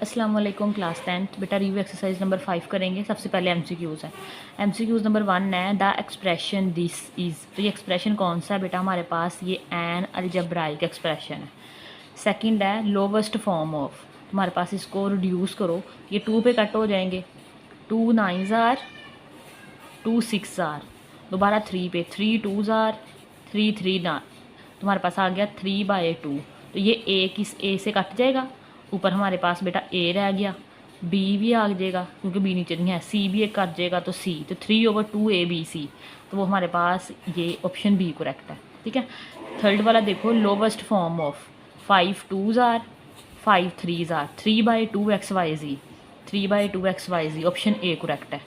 अस्सलाम वालेकुम class 10th बेटा रिव्यू एक्सरसाइज नंबर 5 करेंगे। सबसे पहले एमसीक्यूज़ है। एमसीक्यूज़ नंबर 1 है द एक्सप्रेशन दिस इज़। तो ये एक्सप्रेशन कौन सा है बेटा हमारे पास? ये एन अलजेब्राइक एक्सप्रेशन है। सेकंड है लोवेस्ट फॉर्म ऑफ। हमारे पास इसको रिड्यूस करो, ये 2 पे कट हो जाएंगे। 2 9s आर, 2 6 आर, दोबारा 3 पे 3 2s आर, 3 3 ना, तुम्हारे पास आ गया 3/2। तो ये ए किस ए से कट जाएगा, ऊपर हमारे पास बेटा ए रह गया, बी भी आ जाएगा क्योंकि बी नीचे नहीं है, सी भी एक कट जाएगा तो सी, तो 3/2 ABC। तो वो हमारे पास ये ऑप्शन बी करेक्ट है। ठीक है। थर्ड वाला देखो lowest form of 5 2s are, 5 3s are, 3/2XYZ, 3/2XYZ, option A correct है।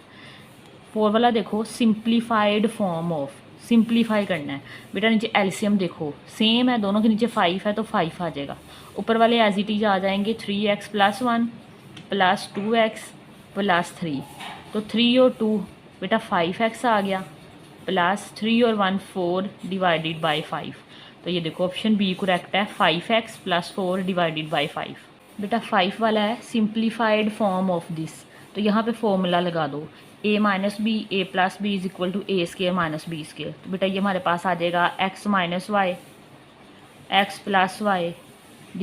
फोर वाला देखो सिंप्लीफाइड फॉर्म ऑफ, सिंप्लीफाई करना है बेटा। नीचे एलसीएम देखो सेम है, दोनों के नीचे 5 है तो 5 आ जाएगा। ऊपर वाले एज इट इज आ जाएंगे 3x + 1 + 2x + 3। तो 3 और 2 बेटा 5x आ गया, प्लस 3 और 1 4 / 5। तो ये देखो ऑप्शन बी करेक्ट है, 5x + 4 / 5। बेटा 5 वाला है सिंप्लीफाइड फॉर्म ऑफ दिस। तो यहाँ पे फॉर्मूला लगा दो, a - b a + b = a² - b²। तो बेटा ये हमारे पास आ जाएगा x - y x + y /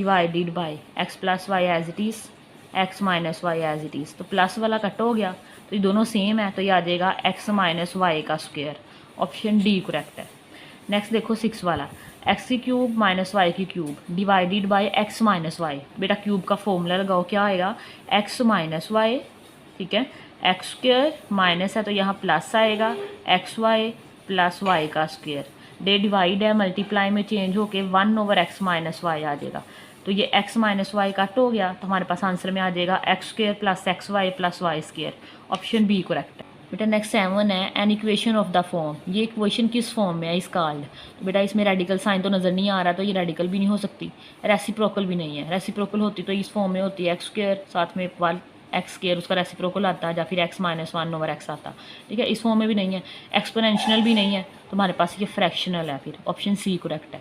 x + y as it is, x - y as it is. तो प्लस वाला कट हो गया, तो ये दोनों सेम है, तो ये आ जाएगा x - y²। Option D correct है। नेक्स्ट देखो 6 वाला, x³ - y³ / x - y। बेटा क्यूब का फॉर्मूला लगाओ, क्या आएगा x - y, ठीक है, x² माइनस है तो यहाँ प्लस आएगा xy + y²। डे डिवाइड है, मल्टीप्लाई में चेंज होके 1/x - y आ जाएगा। तो ये x - y कट हो गया, तो हमारे पास आंसर में आ जाएगा x² + xy + y²। Option B correct है। बेटा नेक्स्ट 7 है an equation of the form. ये इक्वेशन किस फॉर्म में है इस कॉल्ड? तो बेटा इसमें रेडिकल साइन तो नज़र नहीं आ रहा, तो ये रेडिकल भी नहीं हो सकती, रेसिप्रोकल भी नहीं है। रेसिप्रोकल होती तो इस फॉर्म में होती है x² साथ में x², उसका रेसिप्रोकल आता है, या फिर x - 1/x आता। ठीक है, इस फॉर्म में भी नहीं है, एक्सपोनेंशियल भी नहीं है, तो हमारे पास ये फ्रैक्शनल है, फिर ऑप्शन सी करेक्ट है।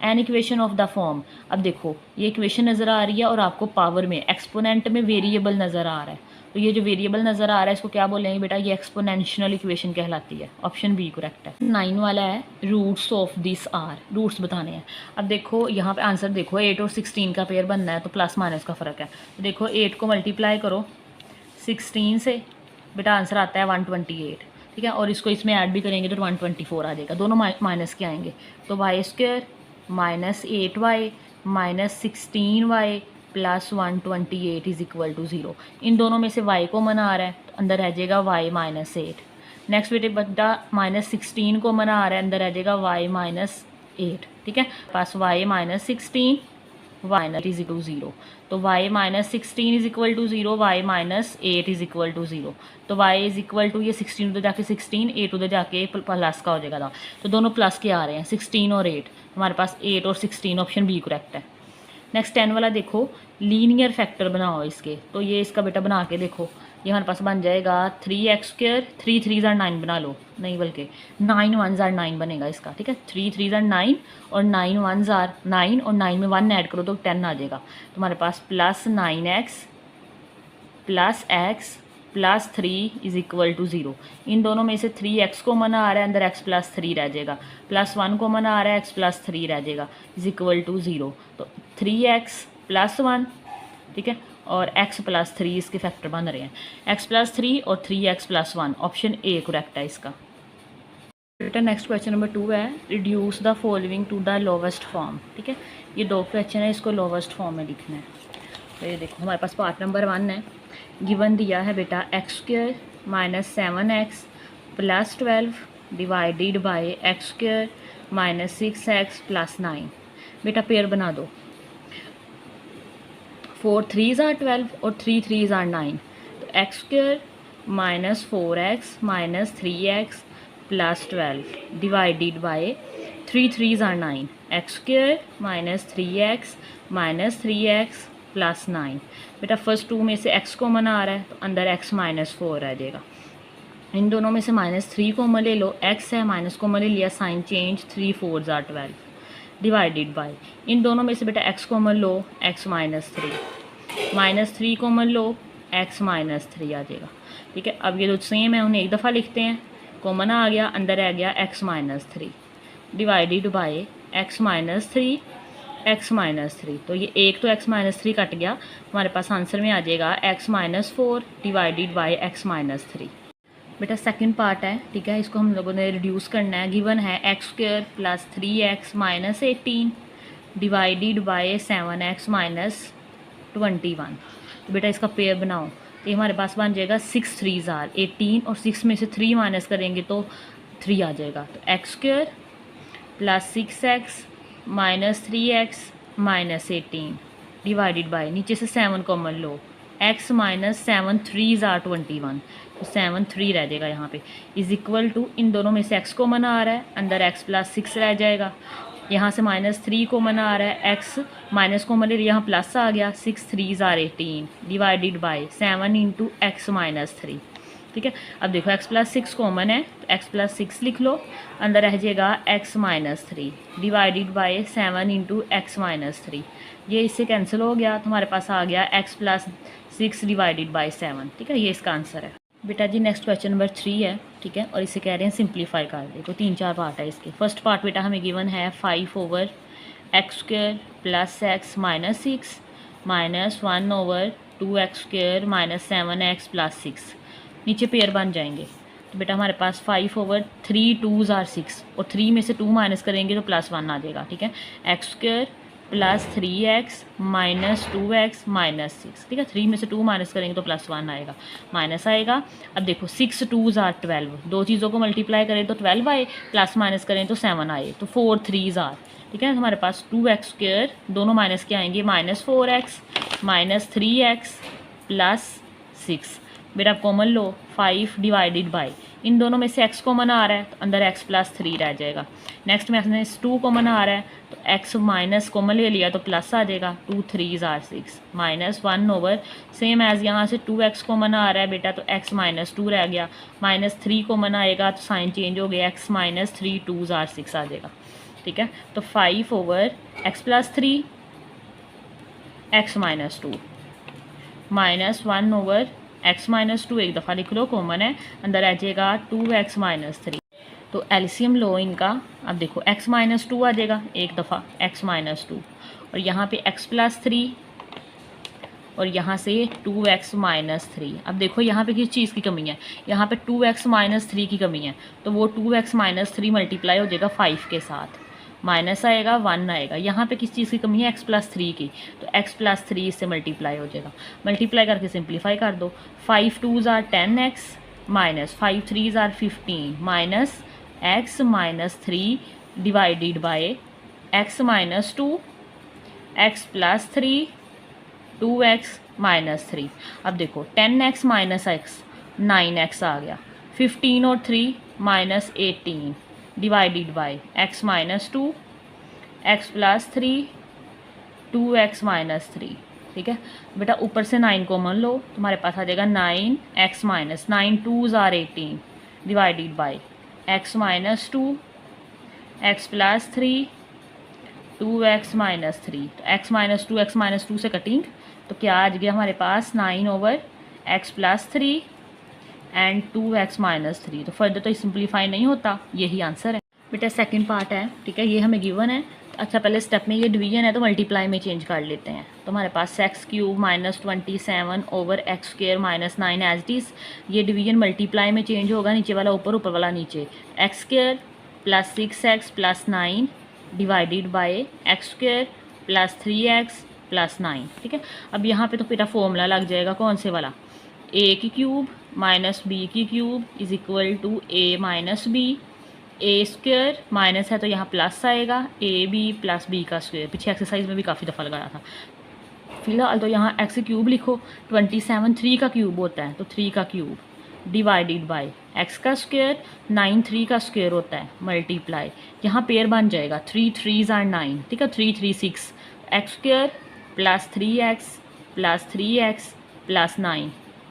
An equation of the form. अब देखो ये इक्वेशन नज़र आ रही है और आपको पावर में एक्सपोनेंट में वेरिएबल नज़र आ रहा है, तो ये जो वेरिएबल नज़र आ रहा है इसको क्या बोलेंगे बेटा? ये एक्सपोनेंशियल इक्वेशन कहलाती है। ऑप्शन बी करेक्ट है। 9 वाला है roots of this are, roots बताने हैं। अब देखो यहाँ पे आंसर देखो 8 और 16 का पेयर बनना है, तो प्लस माइनस का फ़र्क है। तो देखो 8 को मल्टीप्लाई करो 16 से, बेटा आंसर आता है 128। ठीक है, और इसको इसमें ऐड भी करेंगे तो 124 आ जाएगा, दोनों माइनस के आएंगे। तो y² - 8y - 16y + 128 = 0। इन दोनों में से y को मना रहा है, तो अंदर रह जाएगा y - 8। नेक्स्ट बेटे बच्चा -16 को मना आ रहा है, अंदर रह जाएगा y - 8। ठीक है, पास y - 16 y = 0। तो y - 16 = 0, y - 8 = 0। तो y ये 16 उधर जाके 16, 8 उधर जाके प्लस का हो जाएगा था, तो दोनों प्लस के आ रहे हैं 16 और 8। हमारे पास 8 और 16, ऑप्शन बी करेक्ट है। नेक्स्ट 10 वाला देखो लीनियर फैक्टर बनाओ इसके। तो ये इसका बेटा बना के देखो, ये हमारे पास बन जाएगा 3x², 3 3s are 9 बना लो, नहीं बल्कि 9 1s are 9 बनेगा इसका। ठीक है, 3 3s are 9 और 9 1s are 9 और 9 में 1 ऐड करो तो 10 आ जाएगा। तो हमारे पास +9x + x + 3 = 0। इन दोनों में से 3x को मना आ रहा है, अंदर x + 3 रह जाएगा, +1 को मना आ रहा है, x + 3 रह जाएगा, = 0। तो 3x + 1, ठीक है, और x + 3 इसके फैक्टर बन रहे हैं, x + 3 और 3x + 1। ऑप्शन ए करेक्ट है इसका। बेटा नेक्स्ट क्वेश्चन नंबर 2 है reduce the following to the lowest form. ठीक है, ये 2 क्वेश्चन है, इसको लोवेस्ट फॉर्म में लिखना है। तो ये देखो हमारे पास पार्ट नंबर 1 है, गिवन दिया है बेटा x² - 7x + 12 / x² - 6x + 9। बेटा पेयर बना दो, 4 3s are 12 और 3 3s are 9। तो x² - 4x - 3x + 12 / 3 3s are 9, x² - 3x - 3x + 9। बेटा फर्स्ट 2 में से x को मना आ रहा है, तो अंदर x - 4 रह जाएगा। इन दोनों में से -3 को ले लो, x है माइनस को ले लिया, साइन चेंज, 3 4s are 12 / इन दोनों में से बेटा x को लो, x - 3। -3 कॉमन लो, x -3 आ जाएगा। ठीक है, अब ये जो सेम है उन्हें एक दफ़ा लिखते हैं, कॉमन आ गया, अंदर आ गया x -3 डिवाइडेड बाय x -3, तो ये एक तो x -3 कट गया, हमारे पास आंसर में आ जाएगा x -4 डिवाइडेड बाय x -3। बेटा सेकंड पार्ट है, ठीक है, इसको हम लोगों ने रिड्यूस करना है। गिवन है x² + 3x - 18 divided by 7x - 21। तो बेटा इसका पेयर बनाओ, तो ये हमारे पास बन जाएगा 6 3s are 18 और 6 में से 3 माइनस करेंगे तो 3 आ जाएगा। तो x² + 6x - 3x - 18 divided by, नीचे से 7 कॉमन लो, x - 7 3s are 21, तो 7 3 रह जाएगा यहाँ पे, इज इक्वल टू, इन दोनों में से x कॉमन आ रहा है, अंदर x + 6 रह जाएगा, यहाँ से -3 कॉमन आ रहा है, x माइनस कॉमन ले, यहाँ प्लस आ गया, 6 3s are 18 divided by 7 × x - 3। ठीक है, अब देखो x + 6 कॉमन है, तो x + 6 लिख लो, अंदर रह जाएगा x - 3 डिवाइडेड बाय 7 × x - 3। ये इससे कैंसिल हो गया, तो हमारे पास आ गया x + 6 डिवाइडेड बाय 7। ठीक है, ये इसका आंसर है। बेटा जी नेक्स्ट क्वेश्चन नंबर 3 है, ठीक है, और इसे कह रहे हैं सिंप्लीफाई कर दे। तो 3-4 पार्ट है इसके। फर्स्ट पार्ट बेटा हमें गिवन है 5/x² + x - 6 -1/2x² - 7x + 6। नीचे पेयर बन जाएंगे, तो बेटा हमारे पास 5/3 2s are 6 और 3 में से 2 माइनस करेंगे तो +1 आ जाएगा। ठीक है, x² + 3x - 2x - 6। ठीक है, 3 में से 2 माइनस करेंगे तो +1 आएगा, माइनस आएगा। अब देखो 6 2s are 12, दो चीज़ों को मल्टीप्लाई करें तो 12 आए, प्लस माइनस करें तो 7 आए, तो 4 3s are। ठीक है, हमारे पास 2x², दोनों माइनस के आएंगे, -4x - 3x + 6। बेटा आप कॉमन लो, 5 डिवाइडेड बाय, इन दोनों में से x कॉमन आ रहा है, तो अंदर x + 3 रह जाएगा। नेक्स्ट में हमने 2 कॉमन आ रहा है, तो x माइनस कॉमन ले लिया तो प्लस आ जाएगा, 2 3s are 6 -1/, सेम एज यहाँ से 2x कॉमन आ रहा है बेटा, तो x - 2 रह गया, -3 कॉमन आएगा तो साइन चेंज हो गया, x - 3 2s are 6 आ जाएगा। ठीक है, तो 5/x + 3 x - 2 -1/x - 2, एक दफ़ा लिख लो, कॉमन है, अंदर आ जाएगा 2x - 3। तो एलसीएम लो इनका, अब देखो x - 2 आ जाएगा, एक दफ़ा x - 2, और यहाँ पे x + 3 और यहाँ से 2x - 3। अब देखो यहाँ पे किस चीज़ की कमी है, यहाँ पे 2x - 3 की कमी है, तो वो 2x - 3 मल्टीप्लाई हो जाएगा 5 के साथ, माइनस आएगा 1 आएगा। यहाँ पे किस चीज़ की कमी है, x + 3 की, तो x + 3 इससे मल्टीप्लाई हो जाएगा, मल्टीप्लाई करके सिंप्लीफाई कर दो। 5 2s are 10x -5 3s are 15 minus x - 3 divided by x - 2 x + 3 2x - 3। अब देखो 10x - x 9x आ गया, 15 और 3 -18 divided by x - 2 x + 3 2x - 3। ठीक है बेटा, ऊपर से 9 कॉमन लो, तुम्हारे पास आ जाएगा 9x - 9 2s are 18 divided by x - 2 x + 3 2x - 3। तो x - 2 x - 2 से कटिंग, तो क्या आ गया हमारे पास 9/x + 3 एंड 2x - 3। तो फर्दर तो सिंप्लीफाई नहीं होता, यही आंसर है। बेटा सेकंड पार्ट है, ठीक है, ये हमें गिवन है। अच्छा पहले स्टेप में ये डिवीजन है तो मल्टीप्लाई में चेंज कर लेते हैं। तो हमारे पास x³ - 27/x² - 9 as it is, ये डिवीजन मल्टीप्लाई में चेंज होगा, नीचे वाला ऊपर, ऊपर वाला नीचे, x² + 6x + 9 divided bye x² + 3x + 9। ठीक है, अब यहाँ पे तो बेटा फॉर्मूला लग जाएगा, कौन से वाला, a³ - b³ is equal to a - b, a² minus है तो यहाँ प्लस आएगा, ab + b का स्क्वायर, पीछे एक्सरसाइज में भी काफ़ी दफ़ा लगाया था। फिलहाल तो यहाँ x³ लिखो, 27 3 का क्यूब होता है, तो 3 का क्यूब डिवाइडेड बाय x का स्क्वायर, 9 3 का स्क्वायर होता है, मल्टीप्लाई, यहाँ पेयर बन जाएगा, 3 3s are 9। ठीक है, 3 3 6, x² + 3x + 3x + 9,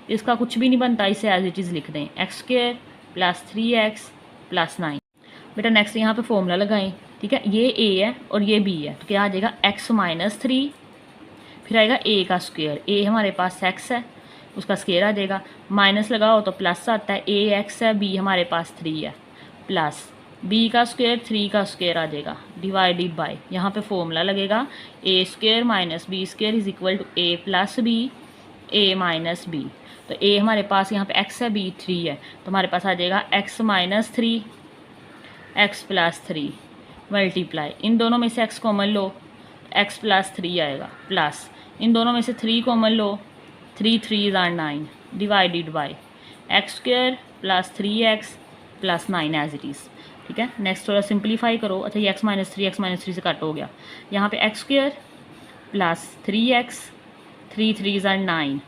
इसका कुछ भी नहीं बनता, इसे एज इट इज़ लिख दें, x² + 3x + 9। बेटा नेक्स्ट यहाँ पे फॉर्मूला लगाएं। ठीक है, ये a है और ये b है, तो क्या आ जाएगा, x - 3 फिर आएगा ए का स्क्वायर, ए हमारे पास एक्स है उसका स्क्वायर आ जाएगा, माइनस लगाओ तो प्लस आता है, ए एक्स है, बी हमारे पास 3 है, प्लस बी का स्क्वायर 3 का स्क्वायर आ जाएगा, डिवाइडेड बाय यहाँ पे फॉर्मूला लगेगा A square minus B square is equal to A plus B A minus B. तो ए हमारे पास यहाँ पे एक्स है, बी 3 है, तो हमारे पास आ जाएगा X minus 3 X plus 3 multiply, इन दोनों में से एक्स कॉमन लो, एक्स प्लस 3 आएगा, प्लस इन दोनों में से 3 कॉमन लो, 3 3 are 9 divided by X square plus 3x plus 9 as it is. ठीक है, नेक्स्ट थोड़ा सिंप्लीफाई करो। अच्छा ये x माइनस 3 से कट हो गया, यहाँ पे x square plus 3x 3 3 are 9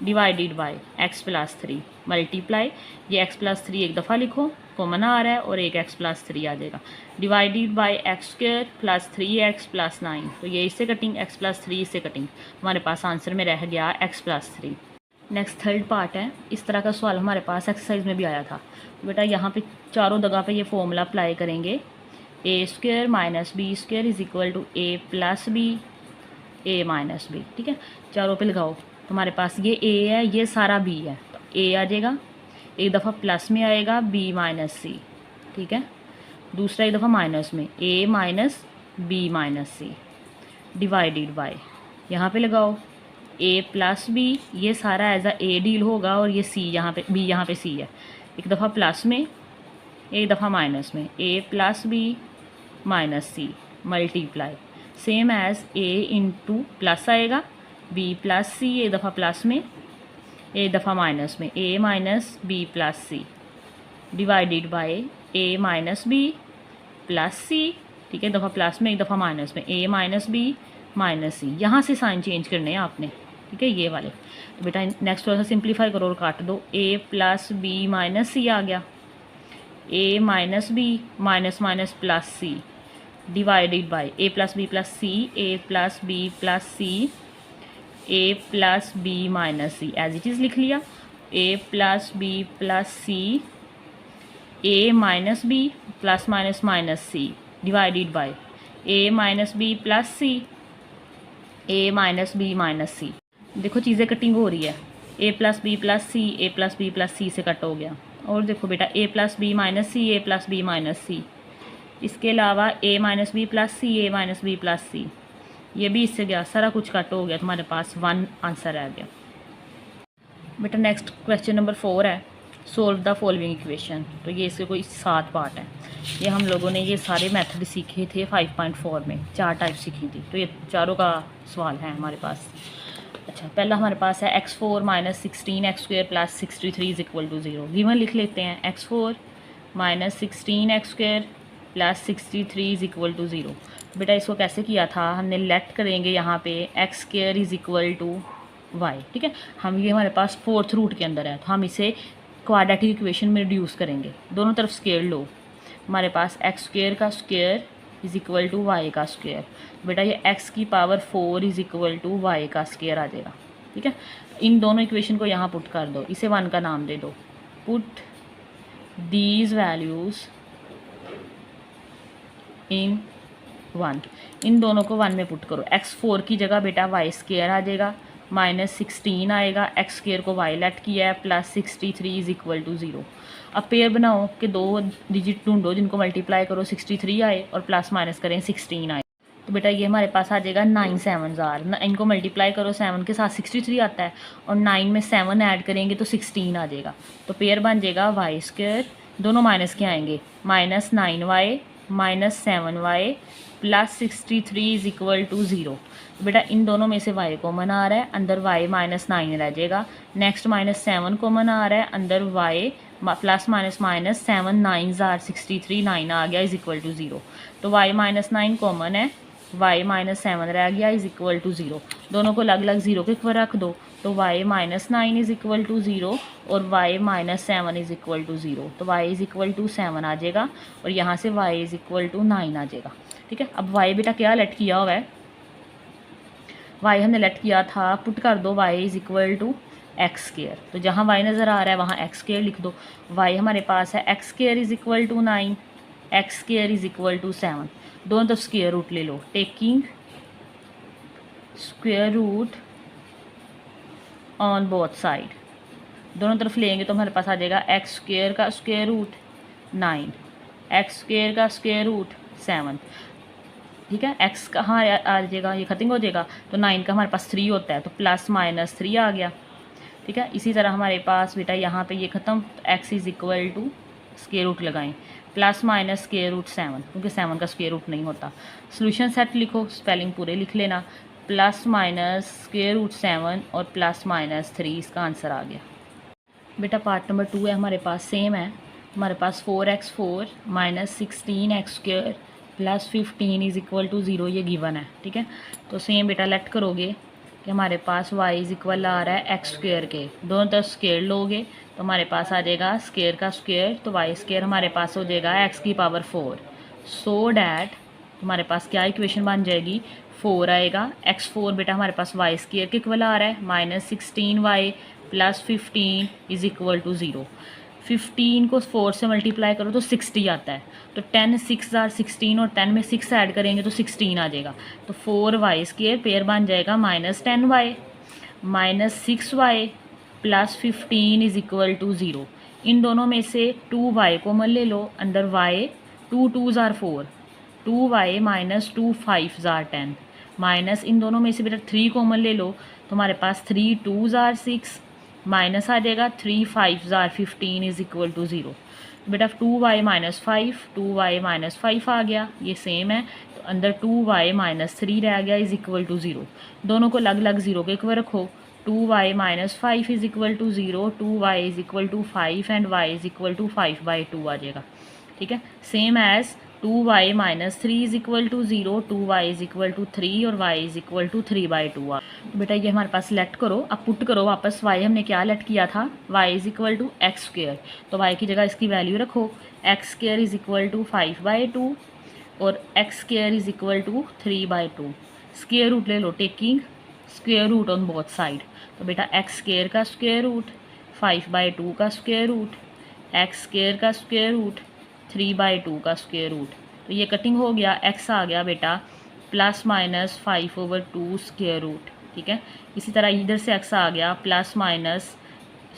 divided by x plus 3 multiply, ये x प्लस 3 एक दफ़ा लिखो कॉमन आ रहा है और एक x प्लस 3 आ जाएगा, divided by X square plus 3x plus 9, तो ये इससे कटिंग x प्लस 3 इससे कटिंग, हमारे पास आंसर में रह गया x plus 3। Next third part है, इस तरह का सवाल हमारे पास एक्सरसाइज में भी आया था। बेटा यहाँ पे चारों जगह पे ये फॉर्मूला अप्लाई करेंगे, A square minus B square is equal to A plus B A minus B. ठीक है, चारों पे लगाओ, तुम्हारे पास ये ए है, ये सारा बी है, तो ए आ जाएगा, एक दफ़ा प्लस में आएगा बी माइनस सी। ठीक है, दूसरा एक दफ़ा माइनस में A minus B minus C divided by, यहाँ पे लगाओ ए प्लस बी, ये सारा एज अ ए डील होगा और ये सी यहाँ पे बी यहाँ पे सी है, एक दफ़ा प्लस में एक दफ़ा माइनस में, A plus B minus C multiply, same as A into plus आएगा बी प्लस सी, एक दफ़ा प्लस में एक दफ़ा माइनस में, A minus B plus C divided by A minus B plus C. ठीक है, एक दफ़ा प्लस में एक दफ़ा माइनस में, ए माइनस बी माइनस सी, यहाँ से साइन चेंज करने हैं आपने। ठीक है, ये वाले, तो बेटा नेक्स्ट थोड़ा सा सिंप्लीफाई करो और काट दो, A plus B minus C आ गया, A minus B minus minus plus C divided by A plus B plus C, A plus B plus C, A plus B minus C as it is लिख लिया, A plus B plus C A minus B plus minus minus C divided by A minus B plus C A minus B minus C. देखो चीज़ें cutting हो रही है, ए plus B plus C, A plus B plus सी से cut हो गया, और देखो बेटा ए plus B minus C, A plus B minus सी, इसके अलावा ए minus B plus C, A minus B plus सी, ये भी इससे गया, सारा कुछ कट हो गया, तुम्हारे पास 1 आंसर रह गया। बेटा नेक्स्ट क्वेश्चन नंबर 4 है, सोल्व द फॉलोइंग इक्वेशन। तो ये इसके कोई 7 पार्ट है, ये हम लोगों ने ये सारे मेथड सीखे थे 5.4 में, 4 टाइप सीखी थी, तो ये चारों का सवाल है हमारे पास। अच्छा पहला हमारे पास है x4 minus 16 x square plus 63 is equal to 0। Given लिख लेते हैं, x4 minus 16 x square plus 63 is equal to 0। बेटा इसको कैसे किया था, हमने लेट करेंगे यहाँ पे x square is equal to y. ठीक है, हम ये हमारे पास 4th रूट के अंदर है, तो हम इसे क्वाड्रेटिक इक्वेशन में रिड्यूस करेंगे, दोनों तरफ स्क्वायर लो, हमारे पास एक्स स्क्वायर का square is equal to y का स्क्वायर। बेटा ये x की power 4 is equal to y का स्क्वायर आ जाएगा। ठीक है, इन दोनों इक्वेशन को यहाँ पुट कर दो, इसे 1 का नाम दे दो, पुट दीज वैल्यूज़ इन 1, इन दोनों को 1 में पुट करो, x4 की जगह बेटा वाई स्क्वायर आ जाएगा, माइनस 16 आएगा, एक्स स्क्वायर को वाई लेट किया है, प्लस 63 इज इक्वल टू 0। अब पेयर बनाओ कि 2 डिजिट ढूंढो जिनको मल्टीप्लाई करो 63 आए और प्लस माइनस करें 16 आए, तो बेटा ये हमारे पास आ जाएगा 9 7 ज़ार, इनको मल्टीप्लाई करो 7 के साथ 63 आता है और 9 में 7 ऐड करेंगे तो 16 आ जाएगा, तो पेयर बन जाएगा वाई स्क्वायर, दोनों माइनस के आएंगे, minus 9y minus 7y plus 63 is equal to 0। बेटा इन दोनों में से y कॉमन आ रहा है, अंदर y माइनस 9 रह जाएगा, नेक्स्ट माइनस 7 कॉमन आ रहा है, अंदर y प्लस माइनस माइनस 7 9 ज़ार 63 9 आ गया इज इक्वल टू 0, तो y माइनस 9 कॉमन है, y माइनस 7 रह गया इज इक्वल टू 0, दोनों को अलग अलग 0 के ऊपर रख दो, तो y minus 9 is equal to 0 और y minus 7 is equal to 0, तो y इज इक्वल टू 7 आ जाएगा और यहाँ से y इज इक्वल टू 9 आ जाएगा। ठीक है, अब y बेटा क्या लेट किया हुआ है, y हमने लेट किया था, पुट कर दो y is equal to x square, तो जहाँ y नज़र आ रहा है वहाँ एक्स स्क्वायर लिख दो, y हमारे पास है X square is equal to 9, X square is equal to 7, दोनों तरफ स्क्वायर रूट ले लो, taking square root on both side, दोनों तरफ लेंगे तो हमारे पास आ जाएगा एक्स स्क्वायर का स्क्वायर रूट 9, एक्स स्क्वायर का स्क्वायर रूट 7। ठीक है, एक्स कहाँ आ जाएगा, ये खत्म हो जाएगा, तो 9 का हमारे पास 3 होता है, तो प्लस माइनस 3 आ गया। ठीक है, इसी तरह हमारे पास बेटा यहाँ पे ये ख़त्म, तो x is equal to square root लगाएं, प्लस माइनस स्क्वायर रूट 7, क्योंकि 7 का स्क्वायर रूट नहीं होता। सोल्यूशन सेट लिखो, स्पेलिंग पूरे लिख लेना, प्लस माइनस स्क्वायर रूट 7 और प्लस माइनस 3, इसका आंसर आ गया। बेटा पार्ट नंबर 2 है हमारे पास, सेम है, हमारे पास 4x4 minus 16x square plus 15 is equal to 0, ये गिवन है। ठीक है, तो सेम बेटा लेट करोगे कि हमारे पास y इज़ इक्वल आ रहा है एक्स स्क्वायर के, दोनों तरफ स्क्वायर लोगे तो हमारे पास आ जाएगा स्क्वायर का स्क्वायर, तो y स्क्वायर हमारे पास हो जाएगा x की पावर 4, सो डैट हमारे पास क्या इक्वेशन बन जाएगी, 4 आएगा, x4 बेटा हमारे पास y स्क्वायर के इक्वल आ रहा है, minus 16y plus 15 is equal to 0। 15 को 4 से मल्टीप्लाई करो तो 60 आता है, तो 10 6 आर 16 और 10 में 6 ऐड करेंगे तो 16 आ जाएगा, तो 4y स्क्वायर पेयर बन जाएगा minus 10y minus 6y plus 15 is equal to 0। इन दोनों में से 2y कॉमन ले लो, अंदर y 2 2s are 4, 2y minus 2 5s are 10, minus इन दोनों में से बेटा 3 कॉमन ले लो, तो हमारे पास 3 2s आर 6, माइनस आ जाएगा 3 5s are 15 is equal to 0। बेटा 2y माइनस 5, 2y माइनस 5 आ गया, ये सेम है, तो अंदर 2y माइनस 3 रह गया इज़ इक्वल टू 0। दोनों को अलग अलग 0 के इक्वल रखो, 2y minus 5 is equal to 0, 2y is equal to 5 and y is equal to 5/2 आ जाएगा। ठीक है, same as 2y minus 3 is equal to 0, 2y is equal to 3 और y इज़ इक्वल टू 3/2 आ। बेटा ये हमारे पास लेट करो, अब पुट करो वापस, y हमने क्या लेट किया था, y is equal to x square, तो y की जगह इसकी वैल्यू रखो, x square is equal to 5/2 और x square is equal to 3/2। Square root ले लो, taking square root on both side, तो बेटा एक्स स्क्वायर का स्क्वायर रूट 5/2 का स्क्वायर रूट, एक्स स्क्वायर का स्क्वायर रूट 3/2 का स्क्वायर रूट, तो ये कटिंग हो गया, x आ गया बेटा प्लस माइनस 5/2 स्क्वायर रूट। ठीक है, इसी तरह इधर से x आ गया प्लस माइनस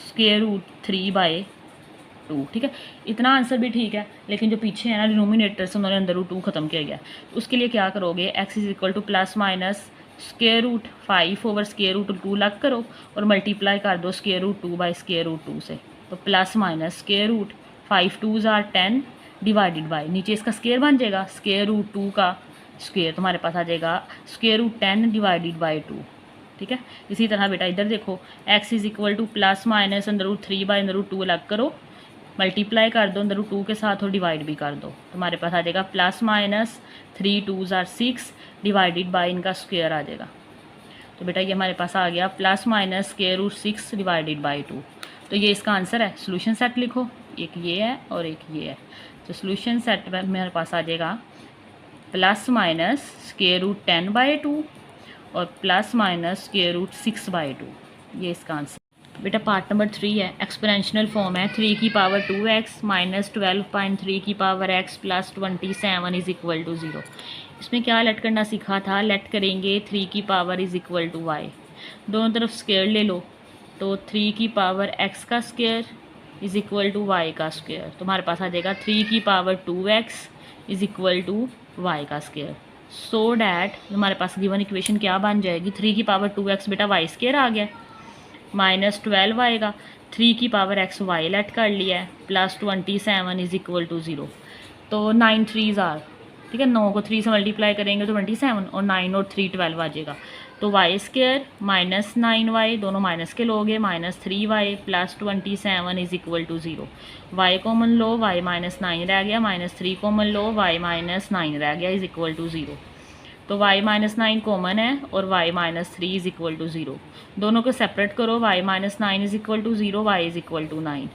स्क्वायर रूट 3/2। ठीक है, इतना आंसर भी ठीक है, लेकिन जो पीछे है ना डिनोमिनेटर से उन्होंने अंदर रूट 2 खत्म किया गया, तो उसके लिए क्या करोगे, x is equal to plus minus square root 5 over square root 2 लग करो और मल्टीप्लाई कर दो square root 2 by square root 2 से, तो plus minus square root 5 2s are 10 divided by, नीचे इसका स्क्वायर बन जाएगा, स्क्वायर रूट 2 का स्क्वायर, तो हमारे पास आ जाएगा स्क्वायर रूट 10 डिवाइडेड बाई 2। ठीक है, इसी तरह बेटा इधर देखो, x is equal to plus minus अंदर रूट 3 बाई अंदर रूट 2 अलग करो, मल्टीप्लाई कर दो अंदर रूट 2 के साथ और डिवाइड भी कर दो, तो हमारे पास आ जाएगा plus minus 3 2s are 6 divided by इनका स्क्वायर आ जाएगा, तो बेटा ये हमारे पास आ गया plus minus square root 6 divided by 2, तो ये इसका आंसर है। सोल्यूशन सेट लिखो, एक ये है और एक ये है, तो सोल्यूशन सेट में मेरे पास आ जाएगा प्लस माइनस स्क्वायर रूट 10/2 और प्लस माइनस स्क्वायर रूट 6/2, ये इसका आंसर। बेटा पार्ट नंबर 3 है, एक्सपोनेंशियल फॉर्म है, 3 की पावर 2x माइनस 12.3 की power x plus 27 is equal to 0। इसमें क्या लेट करना सीखा था, लेट करेंगे 3 की power is equal to y, दोनों तरफ स्क्वायर ले लो, तो 3 की पावर x का square is equal to y का स्क्वायर, तो हमारे पास आ जाएगा 3 की power 2x is equal to y का स्क्वायर, सो डैट हमारे पास गिवन इक्वेशन क्या बन जाएगी, 3 की पावर 2x बेटा y स्क्वायर आ गया, माइनस 12 आएगा, 3 की पावर x y लेट कर लिया है, प्लस 27 इज़ इक्वल टू 0, तो 9 3s आर, ठीक है, 9 को 3 से मल्टीप्लाई करेंगे तो 27 और 9 और 3 12 आ जाएगा, तो y स्क्वायर माइनस 9y, दोनों माइनस के लोगे, minus 3y plus 27 is equal to 0, y common लो, y माइनस 9 रह गया, माइनस 3 कॉमन लो, y माइनस 9 रह गया इज़ इक्वल टू 0, तो y माइनस 9 कॉमन है और y minus 3 is equal to 0, दोनों को सेपरेट करो, y minus 9 is equal to 0, y is equal to 9,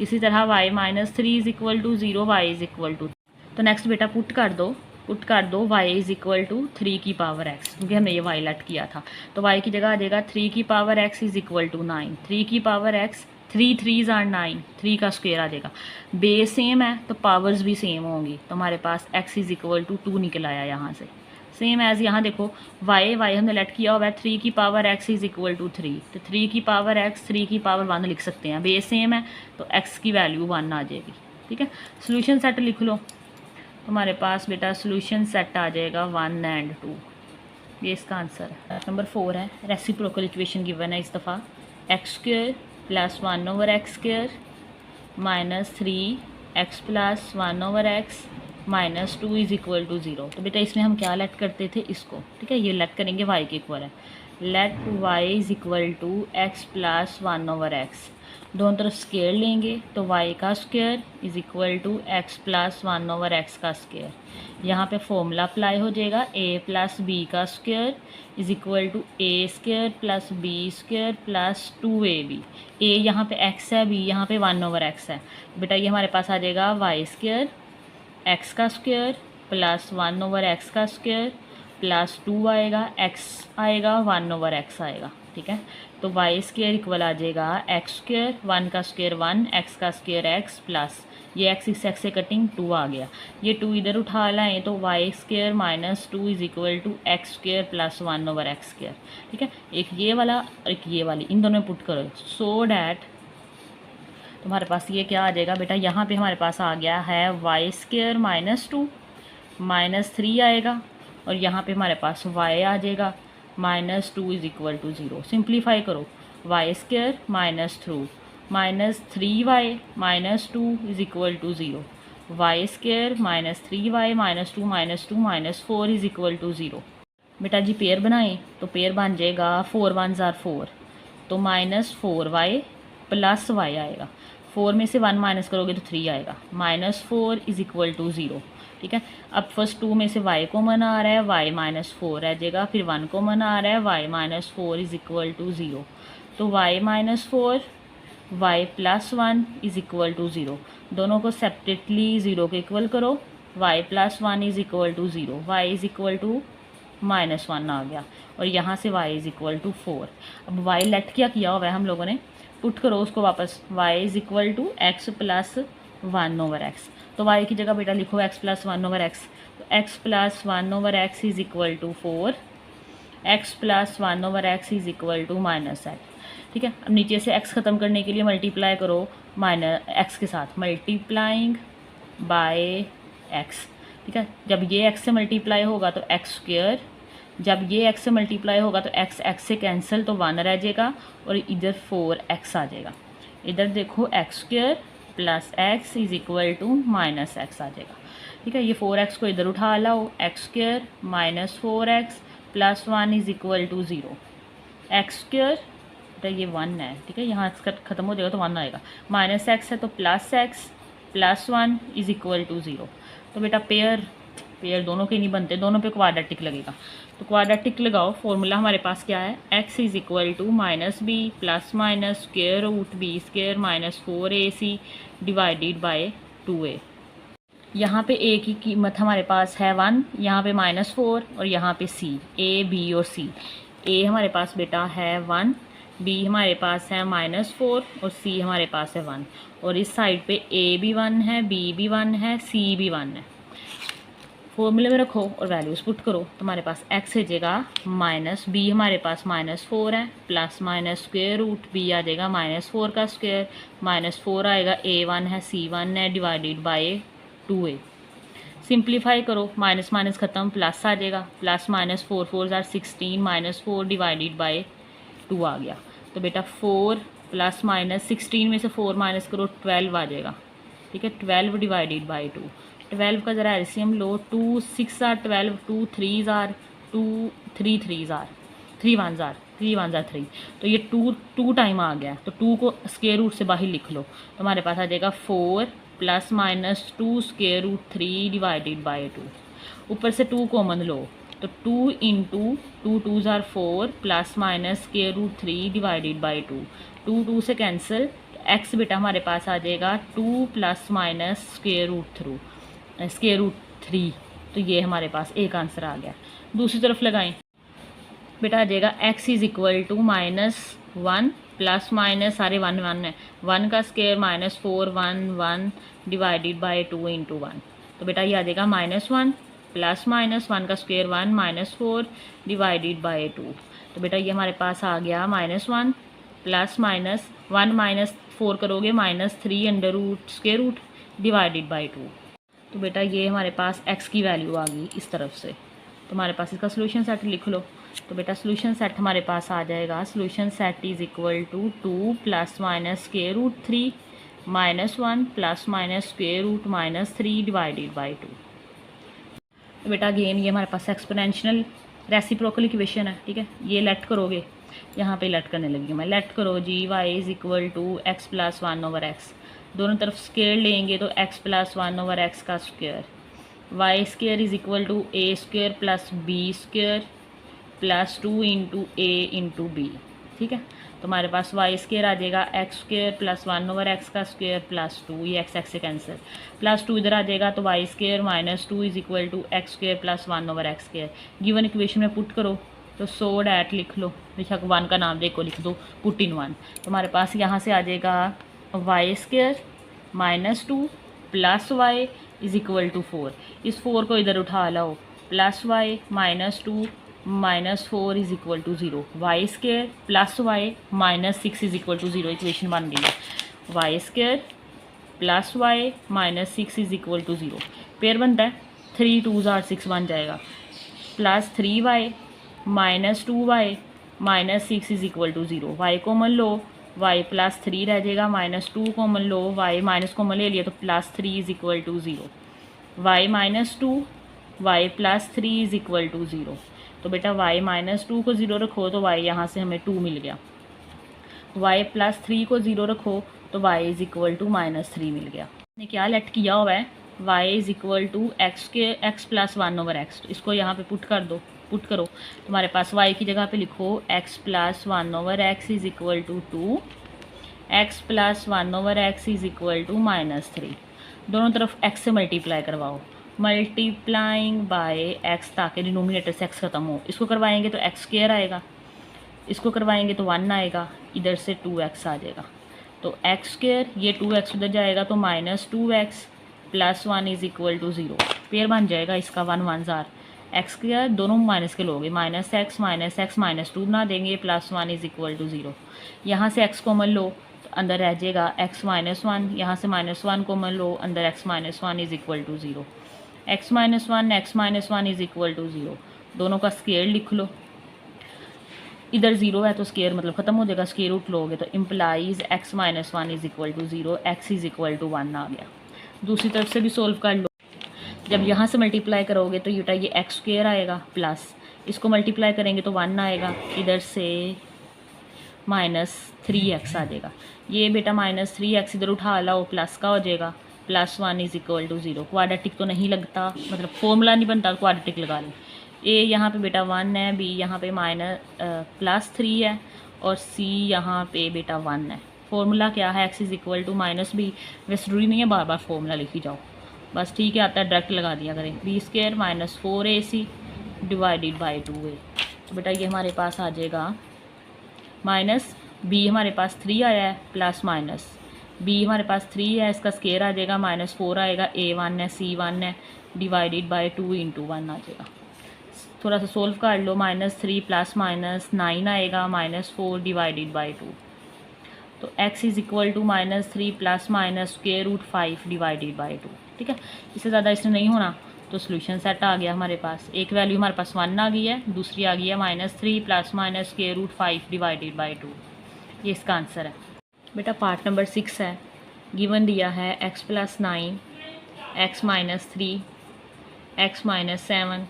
इसी तरह y minus 3 is equal to 0, y is equal to, तो नेक्स्ट बेटा पुट कर दो y इज़ इक्वल टू 3 की पावर x, क्योंकि हमने ये y लेट किया था, तो y की जगह आ जाएगा 3 की power x is equal to 9, 3 की पावर x 3 3s आर 9, 3 का स्क्वायर आ जाएगा, बेस सेम है तो पावर्स भी सेम होंगी, तो हमारे पास x इज़ इक्वल टू 2 निकल आया यहाँ से, सेम एज़ यहाँ देखो वाई हमने लेट किया हुआ है 3 की power x is equal to 3, तो 3 की पावर x 3 की पावर 1 लिख सकते हैं, बेस सेम है तो x की वैल्यू 1 आ जाएगी। ठीक है, सोल्यूशन सेट लिख लो, तुम्हारे पास बेटा सोल्यूशन सेट आ जाएगा 1 एंड 2, ये इसका आंसर है। नंबर 4 है, रेसिप्रोकल इक्वेशन गिवन है इस दफ़ा, x square plus 1 over x square minus 3x plus 1 over x minus 2 is equal to 0। तो बेटा इसमें हम क्या लेट करते थे इसको, ठीक है, ये लेट करेंगे y के इक्वल है, let y is equal to x plus 1 over x, दोनों तरफ स्क्वायर लेंगे तो y का square is equal to x plus 1 over x का स्क्वायर, यहाँ पे फॉर्मूला अप्लाई हो जाएगा a प्लस बी का square is equal to a square plus b square plus 2ab, a यहाँ पे x है, b यहाँ पे 1 ओवर x है, बेटा ये हमारे पास आ जाएगा y स्क्वायर x का स्क्वायर प्लस 1 ओवर x का स्क्वायर प्लस 2 आएगा, x आएगा 1 ओवर x आएगा। ठीक है, तो वाई स्क्वायर इक्वल आ जाएगा एक्स स्क्वायर, 1 का स्क्वायर 1, x का स्क्वायर x प्लस ये x इस x से कटिंग 2 आ गया, ये 2 इधर उठा लाएँ तो y square minus 2 is equal to x square plus 1 over x square. ठीक है, एक ये वाला और एक ये वाली, इन दोनों में पुट करो सो डैट तुम्हारे पास ये क्या आ जाएगा बेटा, यहाँ पे हमारे पास आ गया है वाई स्क्वायर माइनस 2 माइनस 3 आएगा, और यहाँ पे हमारे पास y आ जाएगा minus 2 is equal to 0। Simplify करो, y square minus 2 minus 3y minus 2 is equal to 0, y square minus 3y minus 2 minus 4 is equal to 0। बेटा जी पेयर बनाएं तो पेयर बन जाएगा 4 1 आर 4, तो माइनस 4y प्लस y आएगा, 4 में से 1 माइनस करोगे तो 3 आएगा, माइनस 4 इज़ इक्वल टू 0। ठीक है, अब फर्स्ट 2 में से y कॉमन आ रहा है, y माइनस 4 रह जाएगा, फिर 1 कॉमन आ रहा है, y minus 4 is equal to 0, तो y minus 4 y plus 1 is equal to 0, दोनों को सेपरेटली 0 के इक्वल करो, y plus 1 is equal to 0, y is equal to minus 1 आ गया, और यहाँ से y इज़ इक्वल टू 4। अब y लेट क्या किया हुआ है हम लोगों ने, पुट करो उसको वापस, y is equal to x plus 1 over x, तो y की जगह बेटा लिखो x प्लस 1 ओवर एक्स, तो x plus 1 over x is equal to 4, x plus 1 over x is equal to minus x. ठीक है, अब नीचे से x ख़त्म करने के लिए मल्टीप्लाई करो माइनस x के साथ, मल्टीप्लाइंग बाय x। ठीक है, जब ये x से मल्टीप्लाई होगा तो एक्स स्क्वेयर, जब ये x से मल्टीप्लाई होगा तो x से कैंसिल तो 1 रह जाएगा, और इधर 4x आ जाएगा, इधर देखो x square plus x is equal to minus x आ जाएगा। ठीक है, ये 4x को इधर उठा लाओ, x square minus 4x plus 1 is equal to 0, x square बेटा ये 1 है, ठीक है, यहाँ ख़त्म हो जाएगा तो 1 आएगा, माइनस एक्स है तो plus x plus 1 is equal to 0। तो बेटा पेयर दोनों के नहीं बनते, दोनों पे क्वाड्रेटिक लगेगा, तो क्वाड्रेटिक लगाओ, फॉर्मूला हमारे पास क्या है, x is equal to minus B plus minus square root b square minus 4ac divided by 2a। यहाँ पे a की कीमत हमारे पास है 1, यहाँ पे माइनस 4, और यहाँ पे c, a b और c। a हमारे पास बेटा है 1, b हमारे पास है माइनस 4, और c हमारे पास है 1, और इस साइड पे a भी 1 है, b भी 1 है, c भी 1 है। फॉर्मूले में रखो और वैल्यूज़ पुट करो, तुम्हारे पास x आ जाएगा माइनस b हमारे पास माइनस 4 है, plus minus square root b आ जाएगा माइनस 4 का स्क्वेयर, माइनस 4 आएगा, a 1 है, c 1 है, डिवाइडेड बाय 2a। सिंप्लीफाई करो, माइनस माइनस ख़त्म, प्लस आ जाएगा, plus minus 4 4 are 16 minus 4 divided by 2 आ गया, तो बेटा 4 प्लस माइनस 16 में से 4 माइनस करो 12 आ जाएगा। ठीक है, 12 डिवाइडेड बाई 2, 12 का ज़रा एलसीएम लो, 2 6 are 12, 2 3 are 2 3 3 are 3 1 are 3 1 are 3, तो ये 2 टाइम आ गया, तो 2 को स्क्वायर रूट से बाहर लिख लो, तो हमारे पास आ जाएगा 4 plus minus 2 square root 3 divided by 2, ऊपर से 2 कॉमन लो, तो 2 into 2 2 are 4 plus minus square root 3 divided by 2, 2 2 से कैंसिल, एक्स बेटा हमारे पास आ जाएगा 2 प्लस माइनस स्क्वायर रूट 3, तो ये हमारे पास एक आंसर आ गया। दूसरी तरफ लगाएं, बेटा आ जाएगा x is equal to minus 1 plus minus सारे 1 1 है, 1 का square minus 4 1 1 divided by 2 into 1, तो बेटा ये आ जाएगा माइनस 1 प्लस माइनस 1 का स्क्वायर 1 माइनस 4 डिवाइडेड बाई 2। तो बेटा ये हमारे पास आ गया -1 प्लस माइनस 1 माइनस 4 करोगे -3 under root square root divided by 2। तो बेटा ये हमारे पास x की वैल्यू आ गई इस तरफ से। तो हमारे पास इसका सोल्यूशन सेट लिख लो। तो बेटा सोल्यूशन सेट हमारे पास आ जाएगा, solution set is equal to 2 plus minus square root 3 -1 plus minus square root -3 divided by 2। तो बेटा अगेन ये हमारे पास एक्सपोनेंशियल रेसिप्रोकल इक्वेशन है, ठीक है। ये लेट करोगे, यहाँ पे लेट करने लगी मैं, लेट करो जी y is equal to x plus 1 over x. दोनों तरफ स्क्वायर लेंगे तो x प्लस 1 ओवर एक्स का square, y square is equal to a square plus b square plus 2 into a into b, ठीक है। तो हमारे पास वाई स्क्वायर आ जाएगा x square plus 1 over x का स्क्वायर प्लस 2, ये एक्स से कैंसिल, प्लस 2 इधर आ जाएगा तो y square minus 2 is equal to x square plus 1 over x square. Given equation में पुट करो तो सो डैट लिख लो, बेशक 1 का नाम देखो लिख दो, पुट इन 1। तो हमारे पास यहाँ से आ जाएगा y square -2 plus y is equal to 4। इस 4 को इधर उठा लाओ, plus y -2 -4 is equal to 0, y square plus y -6 is equal to 0। Equation बन गई है, y square plus y -6 is equal to 0। Pair बनता है 3 2 6 बन जाएगा, plus 3y -2y -6 is equal to 0। Y common लो, y प्लस 3 रह जाएगा, -2 कॉमन लो, y माइनस कॉमन ले लिया तो plus 3 is equal to 0, y -2 y plus 3 is equal to 0। तो बेटा y -2 को 0 रखो तो y यहाँ से हमें 2 मिल गया, y प्लस 3 को 0 रखो तो y इज़ इक्वल टू -3 मिल गया। ने क्या लेट किया हुआ है, y is equal to x plus 1 over x. तो इसको यहाँ पे पुट कर दो, पुट करो तो हमारे पास y की जगह पे लिखो x plus 1 over x is equal to 2, x plus 1 over x is equal to -3। दोनों तरफ x से मल्टीप्लाई करवाओ, मल्टीप्लाइंग बाय x ताकि डिनोमिनेटर से x ख़त्म हो। इसको करवाएंगे तो x स्क्वायर आएगा, इसको करवाएंगे तो 1 आएगा, इधर से 2x आ जाएगा। तो x स्क्वायर, ये 2x उधर जाएगा तो -2x plus 1 is equal to 0। Pair बन जाएगा इसका 1 1 ज़ार, एक्स स्क्वायर दोनों माइनस के लोगे, -x -2 बना देंगे, प्लस 1 इज़ इक्वल टू 0। यहाँ से x कॉमन लो तो अंदर रह जाएगा x -1, यहाँ से -1 कॉमन लो, अंदर x -1 is equal to 0, x -1 is equal to 0। दोनों का स्क्वायर लिख लो, इधर 0 है तो स्क्वायर मतलब ख़त्म हो जाएगा, स्क्वायर रूट लोगे तो implies x -1 is equal to 0, x is equal to 1 आ गया। दूसरी तरफ से भी सोल्व कर लो, जब यहाँ से मल्टीप्लाई करोगे तो ये एक्स स्क्वायर आएगा, प्लस इसको मल्टीप्लाई करेंगे तो 1 आएगा, इधर से -3x आ जाएगा। ये बेटा -3x इधर उठा लाओ, प्लस का हो जाएगा, plus 1 is equal to 0। Quadratic तो नहीं लगता, मतलब फॉर्मूला नहीं बनता, क्वाड्रेटिक लगा लें। ए यहाँ पे बेटा 1 है, बी यहाँ पे +3 है और सी यहाँ पे बेटा 1 है। फॉर्मूला क्या है, x is equal to -b। वैसे जरूरी नहीं है बार बार फॉर्मूला लिखी जाओ, बस ठीक है आता है डायरेक्ट लगा दिया करें, b² -4ac divided by 2a। तो बेटा ये हमारे पास आ जाएगा b हमारे पास 3 आया है, प्लस माइनस b हमारे पास 3 है, इसका स्क्वायर आ जाएगा, -4 आएगा, a 1 है, c 1 है, डिवाइडेड बाई 2 इंटू 1 आ जाएगा। थोड़ा सा सोल्व कर लो, -3 प्लस -9 आएगा, -4 डिवाइडेड बाई 2। तो x is equal to -3 plus √5 divided by 2, ठीक है। इससे ज़्यादा इसमें नहीं होना, तो सोल्यूशन सेट आ गया हमारे पास। एक वैल्यू हमारे पास 1 आ गई है, दूसरी आ गई है -3 प्लस √5 डिवाइडेड बाई 2। ये इसका आंसर है। बेटा पार्ट नंबर 6 है, गिवन दिया है x plus 9, x -3, x -7,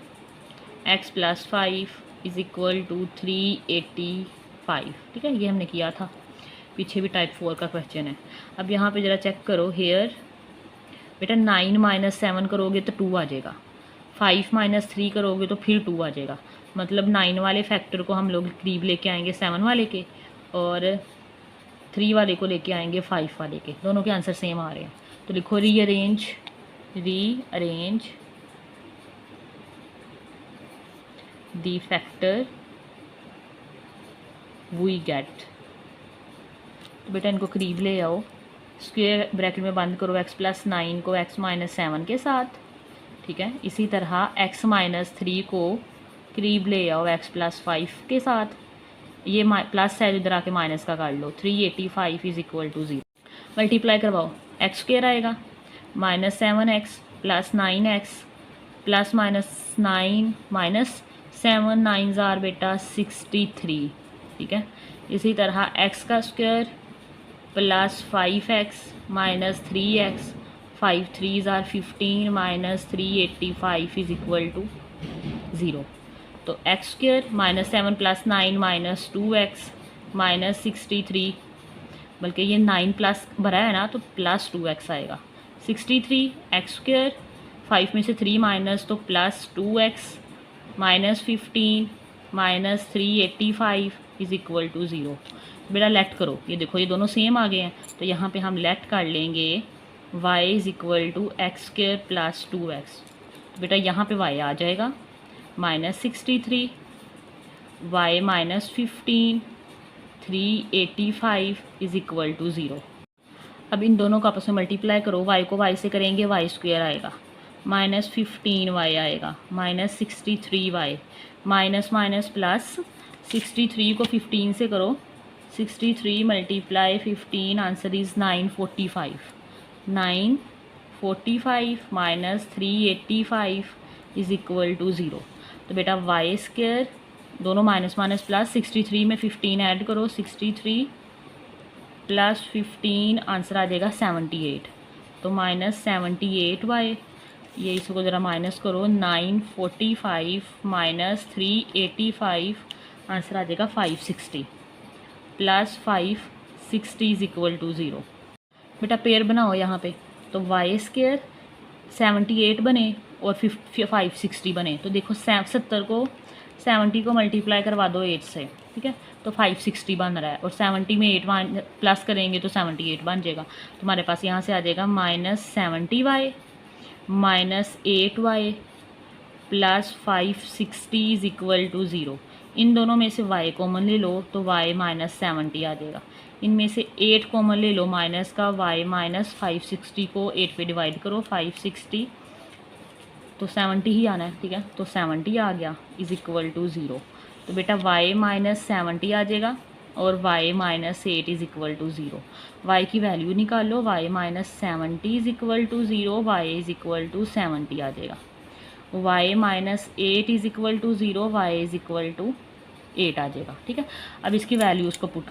x plus 5 is equal to 385, ठीक है। ये हमने किया था, पीछे भी टाइप 4 का क्वेश्चन है। अब यहाँ पे ज़रा चेक करो, हेयर बेटा 9 - 7 करोगे तो 2 आ जाएगा, 5 - 3 करोगे तो फिर 2 आ जाएगा। मतलब 9 वाले फैक्टर को हम लोग करीब लेके आएंगे 7 वाले के, और 3 वाले को लेके आएंगे 5 वाले के। दोनों के आंसर सेम आ रहे हैं। तो लिखो rearrange the factor we get. तो बेटा इनको करीब ले आओ, स्क्वायर ब्रैकेट में बंद करो, x प्लस 9 को x -7 के साथ, ठीक है। इसी तरह x माइनस 3 को करीब ले आओ x प्लस 5 के साथ, ये प्लस है इधर आके माइनस का कर लो, 385 इज इक्वल टू 0। मल्टीप्लाई करवाओ, एक्स स्क्वायर आएगा -7x प्लस 9x प्लस -9 -7 9 ज़ार बेटा 63, ठीक है। इसी तरह x का square plus 5x minus 3x 5 3 ज़ार 15 माइनस 385 इज इक्वल टू 0। तो x square -7 plus 9 minus 2x minus 63, बल्कि ये 9 प्लस भरा है ना तो प्लस 2x आएगा। 63 एक्स स्क्वायर 5 में से 3 माइनस तो plus 2x minus 15 minus 385 is equal to 0। बेटा लेट करो, ये देखो ये दोनों सेम आ गए हैं, तो यहाँ पे हम लेट कर लेंगे y is equal to x square plus 2x। तो बेटा यहाँ पे y आ जाएगा -63 y minus 15 385 is equal to 0। अब इन दोनों को आपस में मल्टीप्लाई करो, y को y से करेंगे y स्क्वायर आएगा -15y आएगा -63y माइनस माइनस प्लस 63 को 15 से करो, 63 multiply 15 answer is 945 minus 385 is equal to 0। तो बेटा वाई स्क्वायर दोनों माइनस माइनस प्लस 63 में 15 ऐड करो, 63 प्लस 15 आंसर आ जाएगा 78, तो -78y, ये इसको ज़रा माइनस करो, 945 माइनस 385 आंसर आ जाएगा 560 प्लस 560 इज इक्वल टू 0। बेटा पेयर बनाओ यहाँ पे, तो वाई स्क्वायर 78 बने और 560 बने, तो देखो 70 को 70 को मल्टीप्लाई करवा दो 8 से, ठीक है, तो 560 बन रहा है, और 70 में 8 प्लस करेंगे तो 78 बन जाएगा। तो हमारे पास यहाँ से आ जाएगा -70y minus 8y plus 560 is equal to 0। इन दोनों में से y कॉमन ले लो तो y -70 आ जाएगा, इनमें से 8 कॉमन ले लो माइनस का, y माइनस 560 को 8 पे डिवाइड करो, 560 तो 70 ही आना है, ठीक है, तो 70 आ गया इज इक्वल टू 0। तो बेटा y -70 आ जाएगा और y -8 is equal to 0। y की वैल्यू निकालो, y -70 is equal to 0, y is equal to 70 आ जाएगा, y -8 is equal to 0, y is equal to 8 आ जाएगा, ठीक है। अब इसकी वैल्यूज़ को पुट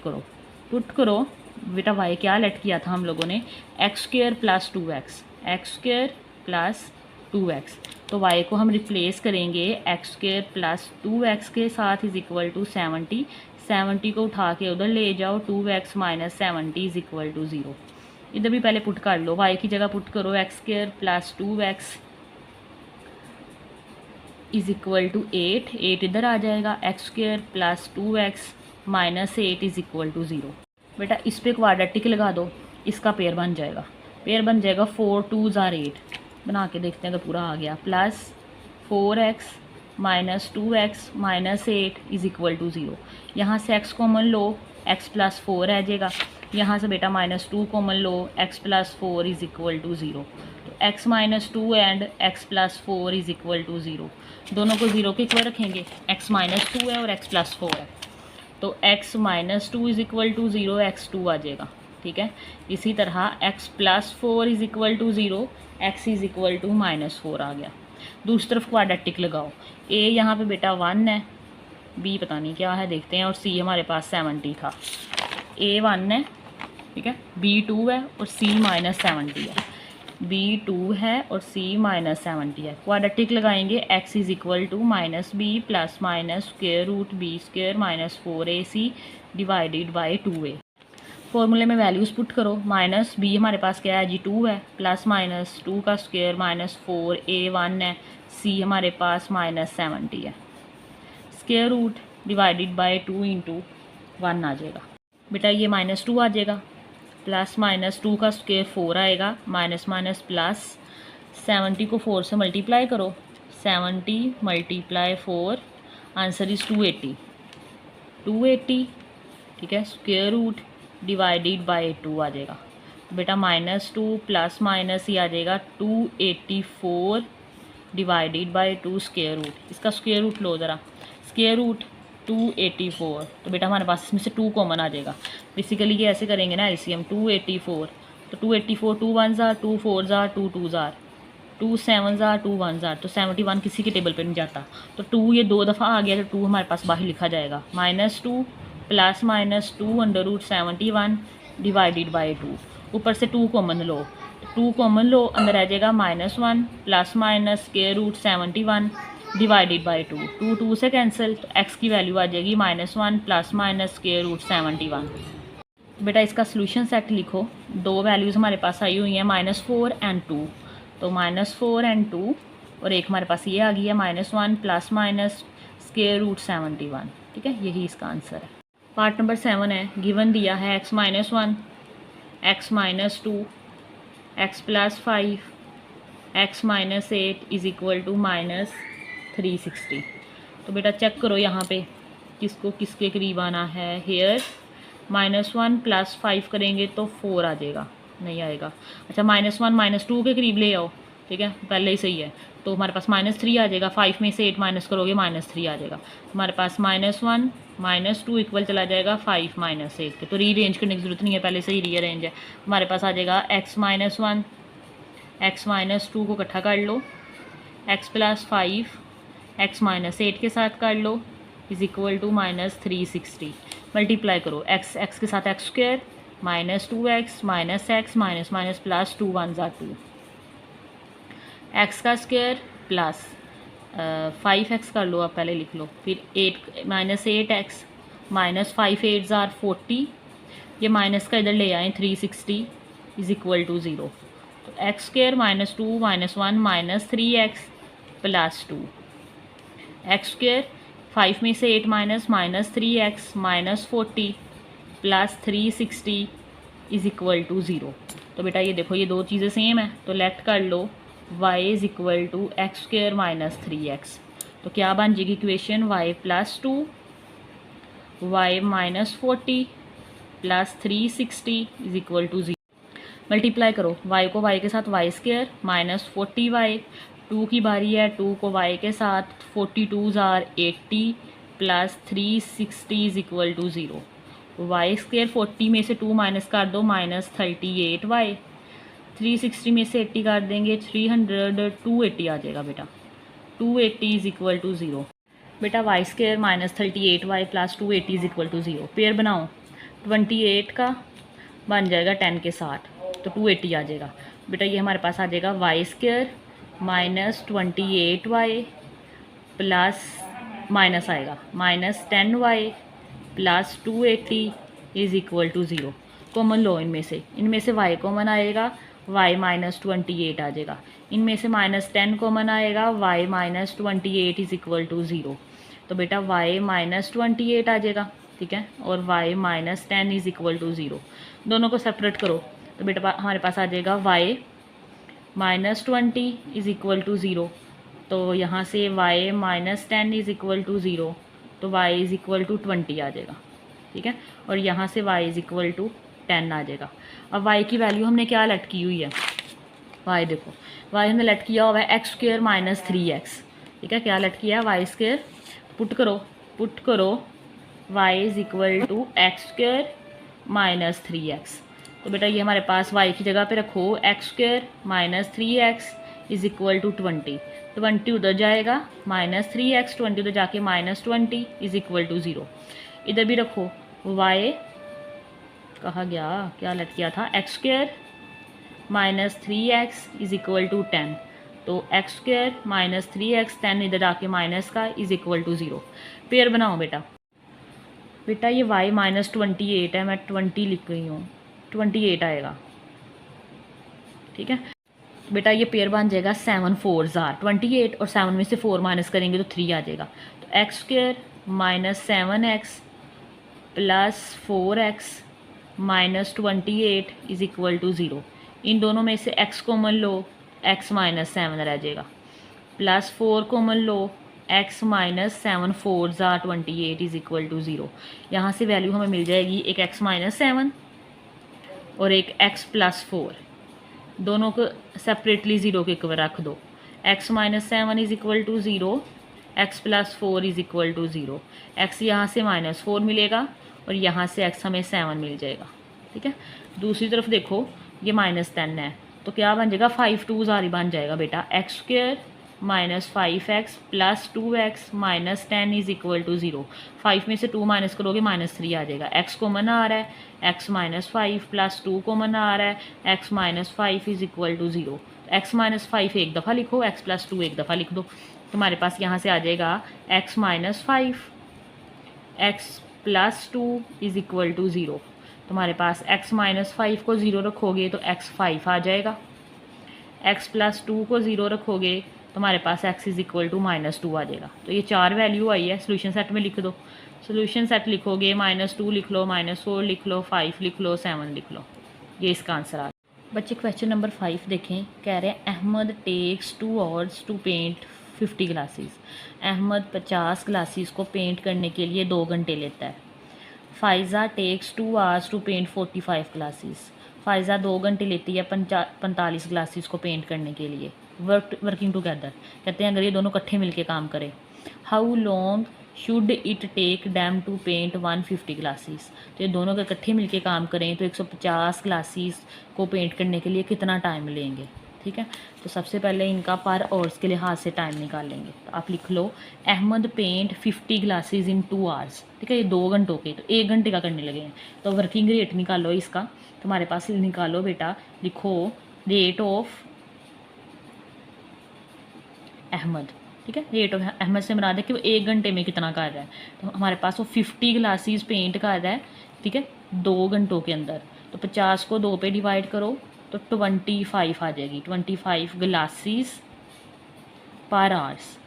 करो बेटा, y क्या लेट किया था हम लोगों ने, x square plus 2x, x square plus 2x, तो y को हम रिप्लेस करेंगे एक्स स्क्वायर प्लस 2x के साथ इज इक्वल टू 70, 70 को उठा के उधर ले जाओ, 2x minus 70 is equal to 0। इधर भी पहले पुट कर लो, y की जगह पुट करो x square plus 2x is equal to 8 इधर आ जाएगा, x square plus 2x minus 8 is equal to 0। बेटा इस पर क्वाड्रेटिक लगा दो, इसका पेयर बन जाएगा, 4 2 ज़ार 8, बना के देखते हैं अगर पूरा आ गया, plus 4x minus 2x minus 8 is equal to 0। यहाँ से x कॉमन लो, x प्लस 4 रह जाएगा, यहाँ से बेटा -2 कॉमन लो, x plus 4 is equal to 0, तो x minus 2 and x plus 4 is equal to 0। दोनों को 0 के इक्वल रखेंगे, x माइनस 2 है और x प्लस 4 है, तो x minus 2 is equal to 0, x2 आ जाएगा, ठीक है। इसी तरह x plus 4 is equal to 0, x is equal to -4 आ गया। दूसरी तरफ क्वाड्रेटिक लगाओ, a यहाँ पे बेटा 1 है, b पता नहीं क्या है देखते हैं, और c हमारे पास 70 था, a 1 है, ठीक है, b 2 है और c -70 है, b 2 है और c -70 है। क्वाड्रेटिक लगाएंगे, x is equal to -b plus minus square root b square minus 4ac divided by 2a। फॉर्मूले में वैल्यूज़ पुट करो, माइनस b हमारे पास क्या है जी 2 है, प्लस माइनस 2 का स्क्वायर माइनस 4a 1 है, c हमारे पास -70 है, square root divided by 2 into 1 आ जाएगा। बेटा ये -2 आ जाएगा, प्लस माइनस 2 का स्क्वायर 4 आएगा, माइनस माइनस प्लस 70 को 4 से मल्टीप्लाई करो, 70 मल्टीप्लाई 4 आंसर इज़ 280, ठीक है, स्क्वायर रूट डिवाइडेड बाई 2 आ जाएगा। बेटा -2 प्लस माइनस ही आ जाएगा, 284 डिवाइडेड बाई 2 स्क्वायर रूट, इसका स्क्वायर रूट लो ज़रा, स्क्वायर रूट 284। तो बेटा हमारे पास इसमें से 2 कॉमन आ जाएगा। बेसिकली ये ऐसे करेंगे ना एलसीएम 284, तो 284 2 1 jar 2 4 jar 2 2 jar 2 7 jar 2 1 jar, तो 71 किसी के टेबल पर नहीं जाता, तो 2 ये 2 दफ़ा आ गया, तो 2 हमारे पास बाहर लिखा जाएगा। -2 plus -2 under root 71 divided by 2, ऊपर से 2 कॉमन लो, 2 कॉमन लो, अंदर आ जाएगा -1 plus minus square root 71 divided by 2, 2 2 से कैंसिल, तो x की वैल्यू आ जाएगी -1 प्लस माइनस स्क्वायर रूट 71। बेटा इसका सोल्यूशन सेट लिखो, दो वैल्यूज़ हमारे पास आई हुई हैं -4 एंड 2, तो -4 एंड 2, और एक हमारे पास ये आ गई है -1 प्लस माइनस स्क्वायर रूट 71। ठीक है, यही इसका आंसर है। पार्ट नंबर 7 है, गिवन दिया है x -1 x -2 x + 5 x -8 is equal to -360। तो बेटा चेक करो यहाँ पे किसको किसके करीब आना है। हेयर -1 + 5 करेंगे तो 4 आ जाएगा, नहीं आएगा। अच्छा -1 -2 के करीब ले आओ, ठीक है, पहले ही सही है, तो हमारे पास -3 आ जाएगा। 5 में से 8 माइनस करोगे -3 आ जाएगा। हमारे पास -1 -2 इक्वल चला जाएगा 5 -8 के, तो रीअरेंज करने की जरूरत नहीं है, पहले से ही रीअरेंज है। हमारे पास आ जाएगा x -1 x -2 को इकट्ठा कर लो, x + 5 x -8 के साथ कर लो इज इक्वल टू -360। मल्टीप्लाई करो x के साथ x square -2x -x minus plus 2 1 ज़ा 2 x का स्क्वायर प्लस 5x कर लो, आप पहले लिख लो, फिर 8x -5 8 ज़ार 40, ये माइनस का इधर ले आए 360 इज इक्वल टू 0। तो x square -2 -1 -3x plus 2 x square 5 में से 8 minus -3x -40 plus 360 is equal to 0। तो बेटा ये देखो ये दो चीज़ें सेम है, तो लेट कर लो y is equal to x square -3x। तो क्या बन जाएगी equation y + 2 y -40 plus 360 is equal to 0। Multiply करो y को y के साथ y स्क्वायर -40y, 2 की बारी है, 2 को y के साथ 42 ज़ार 80 plus 360 is equal to 0। Y square 40 में से 2 माइनस कर दो -38y, 360 में से 80 कर देंगे 300, 280 आ जाएगा बेटा, 280 इज इक्वल टू 0। बेटा y square -38y plus 280 is equal to 0, pair बनाओ, 28 का बन जाएगा 10 के साथ, तो 280 आ जाएगा। बेटा ये हमारे पास आ जाएगा y square -28y plus minus आएगा -10y plus 280 is equal to 0। Common लो इनमें से y कॉमन आएगा, y -28 आ जाएगा। इनमें से -10 कॉमन आएगा, y -28 इज इक्वल टू 0। तो बेटा y -28 आ जाएगा, ठीक है, और y -10 इज इक्वल टू 0। दोनों को सेपरेट करो, तो बेटा हमारे पास आ जाएगा y -20 इज इक्वल टू 0। तो यहाँ से y -10 इज इक्वल टू 0, तो y इज इक्वल टू 20 आ जाएगा, ठीक है, और यहाँ से y इज इक्वल टू 10 आ जाएगा। अब y की वैल्यू हमने क्या लेट की हुई है, y देखो y हमने लेट किया हुआ है एक्स स्क्वायर -3x, ठीक है, क्या लेट किया है y स्क्वायर, पुट करो y is equal to x square -3x। तो बेटा ये हमारे पास y की जगह पे रखो x square -3x is equal to 20 उधर जाएगा -3x, 20 उधर जाके -20 इज इक्वल टू 0। इधर भी रखो y कहा गया, क्या लेट किया था, x square -3x is equal to 10, तो एक्स स्क्वायर -3x 10 इधर जाके माइनस का इज इक्वल टू 0। पेयर बनाओ बेटा ये y -28 है, मैं 20 लिख गई हूँ, 28 आएगा, ठीक है। बेटा ये पेयर बन जाएगा 7 4 ज़ार 28, और 7 में से 4 माइनस करेंगे तो 3 आ जाएगा। तो x square -7x plus 4x -28 is equal to 0। इन दोनों में से x कॉमन लो, x -7 रह जाएगा, प्लस 4 कॉमन लो, x -7 4 ज़ार 28 इज इक्वल टू 0। यहाँ से वैल्यू हमें मिल जाएगी एक x -7 और एक x + 4, दोनों को सेपरेटली 0 के इक्वल रख दो। x minus 7 is equal to 0, x plus 4 is equal to 0। x यहाँ से -4 मिलेगा और यहाँ से x हमें 7 मिल जाएगा, ठीक है। दूसरी तरफ देखो, ये -10 है तो क्या बन जाएगा, 5 2 ज़ारी बन जाएगा बेटा, x² minus 5x plus 2x minus 10 is equal to 0। 5 में से 2 माइनस करोगे -3 आ जाएगा। x कॉमन आ रहा है, x माइनस 5 प्लस 2 कॉमन आ रहा है, x minus 5 is equal to 0। x minus 5 एक दफ़ा लिखो, x प्लस 2 एक दफ़ा लिख दो, तुम्हारे पास यहाँ से आ जाएगा x minus 5, x plus 2 is equal to 0। तुम्हारे पास x माइनस 5 को 0 रखोगे तो x 5 आ जाएगा, x प्लस 2 को 0 रखोगे तुम्हारे पास x इज़ इक्वल टू -2 आ जाएगा। तो ये 4 वैल्यू आई है, सोल्यूशन सेट में लिख दो। सोल्यूशन सेट लिखोगे, -2 लिख लो, -4 लिख लो, 5 लिख लो, 7 लिख लो, ये इसका आंसर आ गया। बच्चे क्वेश्चन नंबर 5 देखें, कह रहे हैं Ahmad takes 2 hours to paint 50 glasses. Ahmad 50 glasses को पेंट करने के लिए 2 घंटे लेता है। Faiza takes 2 hours to paint 45 glasses. Faiza 2 घंटे लेती है 45 ग्लासेस को पेंट करने के लिए। वर्किंग टुगेदर, कहते हैं अगर ये दोनों इकट्ठे मिलके काम करें। How long should it take them to paint 150 glasses. तो ये दोनों अगर इकट्ठे मिलके काम करें तो 150 ग्लासेस को पेंट करने के लिए कितना टाइम लेंगे, ठीक है। तो सबसे पहले इनका पर आवर्स के लिहाज से टाइम निकालेंगे। तो आप लिख लो Ahmad paint 50 glasses in 2 hours, ठीक है। ये 2 घंटों के, तो 1 घंटे का करने लगे हैं। तो वर्किंग रेट निकालो इसका, तुम्हारे पास निकालो बेटा, लिखो रेट ऑफ अहमद, ठीक है। रेट ऑफ अहमद से मुराद है कि वो 1 घंटे में कितना कर रहा है। तो हमारे पास वो 50 ग्लासेस पेंट कर रहा है, ठीक है, 2 घंटों के अंदर। तो 50 को 2 पे डिवाइड करो तो 25 आ जाएगी, 25 ग्लासेस पर आवर्स,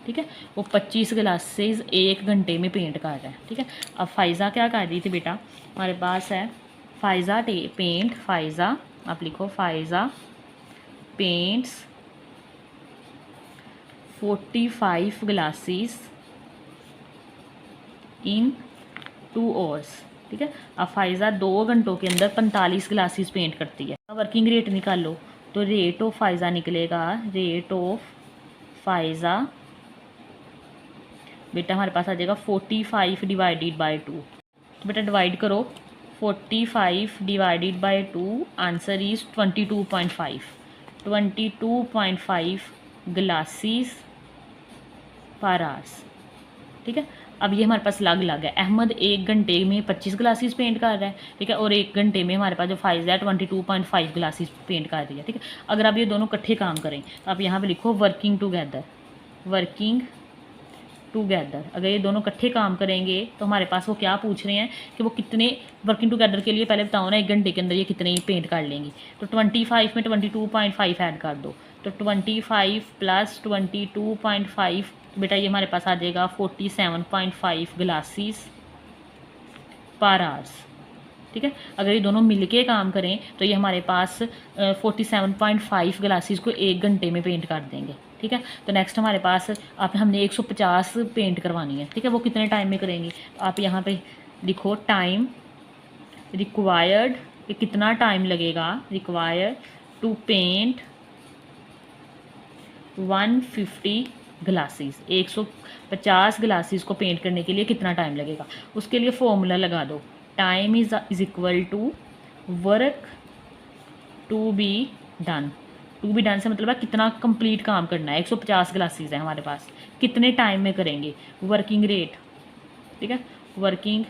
ठीक है। वो 25 ग्लासेस 1 घंटे में पेंट कर रहा है, ठीक है। अब फ़ाइज़ा क्या कर रही थी बेटा, हमारे पास है फ़ाइज़ा पेंट, फ़ाइज़ा आप लिखो Faiza paints 45 glasses in 2 hours, ठीक है। अब फ़ाइज़ा 2 घंटों के अंदर 45 ग्लासेस पेंट करती है। वर्किंग रेट निकालो, तो रेट ऑफ फ़ाइज़ा निकलेगा, रेट ऑफ फ़ाइज़ा बेटा हमारे पास आ जाएगा 45 डिवाइडेड बाई 2। तो बेटा डिवाइड करो, 45 divided by 2, answer is 22.5। 22.5 glasses पर आवर्स, ठीक है। अब ये हमारे पास लग है। अहमद 1 घंटे में 25 ग्लासेस पेंट कर रहा है, ठीक है, और 1 घंटे में हमारे पास जो फ़ाइज़ा है 22.5 ग्लासेस पेंट कर रही है, ठीक है। अगर आप ये दोनों इकट्ठे काम करें तो आप यहाँ पे लिखो वर्किंग टुगेदर, वर्किंग टुगेदर। अगर ये दोनों इकट्ठे काम करेंगे तो हमारे पास वो क्या पूछ रहे हैं कि वो कितने वर्किंग टुगेदर के लिए, पहले बताओ ना 1 घंटे के अंदर ये कितने पेंट कर लेंगी। तो 25 में 22.5 ऐड कर दो, तो 25 प्लस 22.5 बेटा ये हमारे पास आ जाएगा 47.5 ग्लासेस पर आवर्स, ठीक है। अगर ये दोनों मिलके काम करें तो ये हमारे पास 47.5 ग्लासेस को 1 घंटे में पेंट कर देंगे, ठीक है। तो नेक्स्ट हमारे पास हमने 150 पेंट करवानी है, ठीक है। वो कितने टाइम में करेंगे, तो आप यहाँ पे लिखो टाइम रिक्वायर्ड, कितना टाइम लगेगा, required to paint 150 glasses, 150 glasses को पेंट करने के लिए कितना टाइम लगेगा। उसके लिए फॉर्मूला लगा दो, time is equal to work to be done. To be done से मतलब है कितना कंप्लीट काम करना है। 150 ग्लासेस है हमारे पास, कितने टाइम में करेंगे, वर्किंग रेट, ठीक है, वर्किंग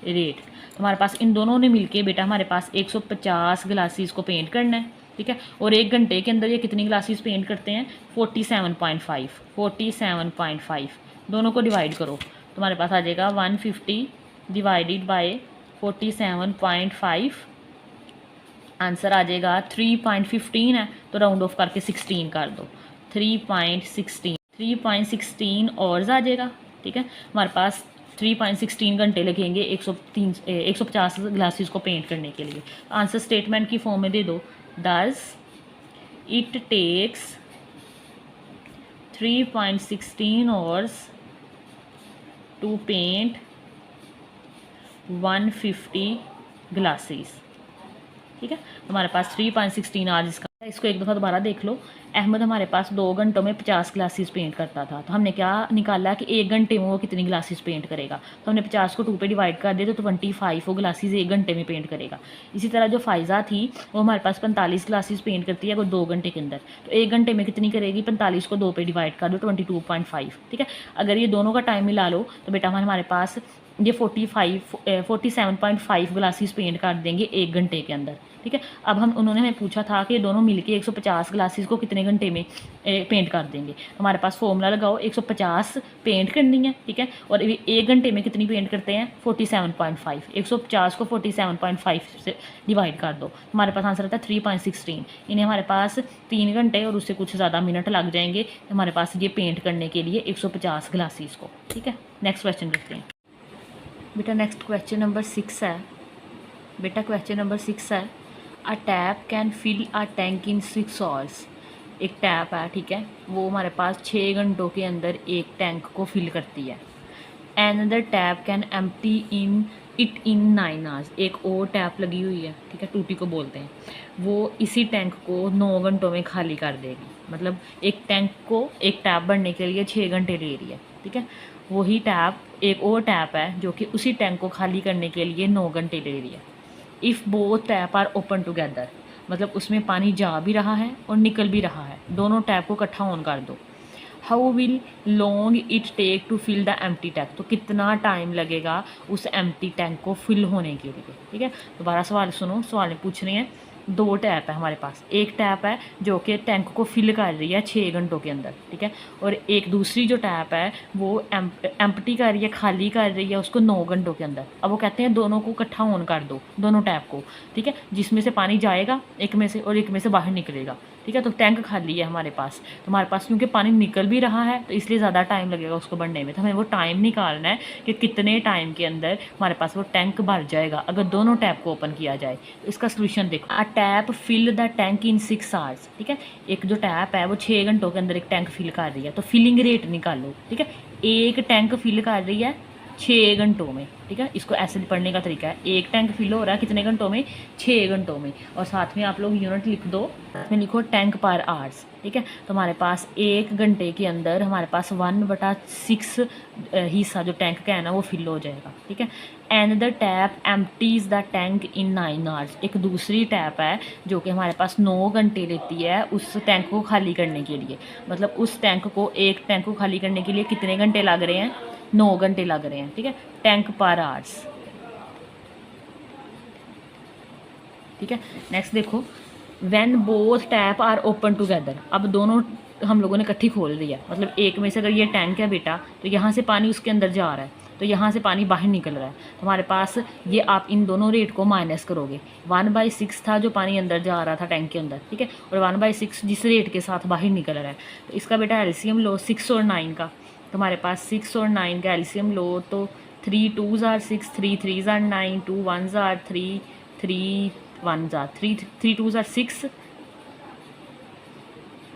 रेट। तो हमारे पास इन दोनों ने मिलके बेटा हमारे पास 150 ग्लासेस को पेंट करना है, ठीक है। और 1 घंटे के अंदर ये कितनी ग्लासेस पेंट करते हैं, 47.5 दोनों को डिवाइड करो तो हमारे पास आ जाएगा 150 डिवाइडेड बाय 47.5, आंसर आ जाएगा 3.15 है, तो राउंड ऑफ करके 16 कर दो, 3.16 और आ जाएगा, ठीक है। हमारे पास 3.16 घंटे लगेंगे 150 ग्लासेस को पेंट करने के लिए। आंसर स्टेटमेंट की फॉर्म में दे दो, thus it takes 3.16 hours to paint 150 glasses, ठीक है। हमारे पास 3.16 आवर्स इसका इसको एक दफ़ा दोबारा देख लो। अहमद हमारे पास 2 घंटों में 50 ग्लासेस पेंट करता था, तो हमने क्या निकाला कि 1 घंटे में वो कितनी ग्लासेस पेंट करेगा। तो हमने 50 को 2 पे डिवाइड कर दिया तो 25 वो ग्लासेस 1 घंटे में पेंट करेगा। इसी तरह जो फ़ायज़ा थी वो हमारे पास 45 ग्लासेस पेंट करती है वो 2 घंटे के अंदर, तो 1 घंटे में कितनी करेगी, 45 को 2 पे डिवाइड कर दो 22.5। ठीक है, अगर ये दोनों का टाइम मिला लो तो बेटा हमारे पास ये 47.5 ग्लासेस पेंट कर देंगे 1 घंटे के अंदर। ठीक है, अब उन्होंने हमें पूछा था कि दोनों मिलके 150 ग्लासेस को कितने घंटे में पेंट कर देंगे। तो हमारे पास फॉर्मूला लगाओ, 150 पेंट करनी है। ठीक है, और 1 घंटे में कितनी पेंट करते हैं, 47.5। 150 को 47.5 से डिवाइड कर दो, हमारे पास आंसर आता है 3.16। इन्हें हमारे पास 3 घंटे और उससे कुछ ज़्यादा मिनट लग जाएंगे हमारे पास ये पेंट करने के लिए 150 ग्लासेस को। ठीक है, नेक्स्ट क्वेश्चन करते हैं बेटा। नेक्स्ट क्वेश्चन नंबर 6 है बेटा, क्वेश्चन नंबर 6 है, a tap can fill a tank in 6 hours. एक टैप है, ठीक है, वो हमारे पास 6 घंटों के अंदर एक टैंक को फिल करती है। Another tap can empty in it in 9 hours. एक और टैप लगी हुई है, ठीक है, टूटी को बोलते हैं, वो इसी टैंक को 9 घंटों में खाली कर देगी। मतलब एक टैंक को, एक टैप भरने के लिए 6 घंटे ले रही है। ठीक है, वही टैप एक और टैप है जो कि उसी टैंक को खाली करने के लिए 9 घंटे ले रही है। If both tap are open together, मतलब उसमें पानी जा भी रहा है और निकल भी रहा है, दोनों टैप को इकट्ठा ऑन कर दो। How will long it take to fill the empty tank, तो कितना टाइम लगेगा उस एम्प्टी टैंक को फिल होने के लिए। ठीक है, दोबारा सवाल सुनो, सवाल पूछ रहे हैं। 2 टैप है हमारे पास, एक टैप है जो कि टैंक को फिल कर रही है 6 घंटों के अंदर। ठीक है, और एक दूसरी जो टैप है वो एम्प्टी कर रही है, खाली कर रही है उसको 9 घंटों के अंदर। अब वो कहते हैं दोनों को इकट्ठा ऑन कर दो, दोनों टैप को। ठीक है, जिसमें से पानी जाएगा एक में से और एक में से बाहर निकलेगा। ठीक है, तो टैंक खाली है हमारे पास, तो हमारे पास क्योंकि पानी निकल भी रहा है तो इसलिए ज़्यादा टाइम लगेगा उसको बढ़ने में। तो हमें वो टाइम निकालना है कि कितने टाइम के अंदर हमारे पास वो टैंक भर जाएगा अगर दोनों टैप को ओपन किया जाए। तो इसका सोल्यूशन देखो, a tap fill the tank in 6 hours. ठीक है, एक जो टैप है वो 6 घंटों के अंदर एक टैंक फिल कर रही है, तो फिलिंग रेट निकालो। ठीक है, एक टैंक फिल कर रही है 6 घंटों में। ठीक है, इसको ऐसे पढ़ने का तरीका है, एक टैंक फिल हो रहा है कितने घंटों में, 6 घंटों में। और साथ में आप लोग यूनिट लिख दो, इसमें लिखो टैंक पर आवर्स। ठीक है, तो हमारे पास 1 घंटे के अंदर हमारे पास 1/6 हिस्सा जो टैंक का है ना वो फिल हो जाएगा। ठीक है, and the tap empties the tank in 9 hours. एक दूसरी टैप है जो कि हमारे पास 9 घंटे लेती है उस टैंक को खाली करने के लिए। मतलब उस टैंक को, एक टैंक को खाली करने के लिए कितने घंटे लग रहे हैं, 9 घंटे लग रहे हैं। ठीक है, टैंक पर आवर्स। ठीक है, नेक्स्ट देखो, when both tap are open together. अब दोनों हम लोगों ने इकट्ठी खोल दी है, मतलब एक में से अगर ये टैंक है बेटा तो यहाँ से पानी उसके अंदर जा रहा है, तो यहाँ से पानी बाहर निकल रहा है। तो हमारे पास ये आप इन दोनों रेट को माइनस करोगे, 1/6 था जो पानी अंदर जा रहा था टैंक के अंदर। ठीक है, और 1/6 जिस रेट के साथ बाहर निकल रहा है। तो इसका बेटा एलसीएम लो 6 और 9 का, तो हमारे पास 6 और 9 का एलसीएम लो, तो 3 2s are 6, 3 3s are 9, 2 1s are 3, 3 1s are 3, 3 2s are 6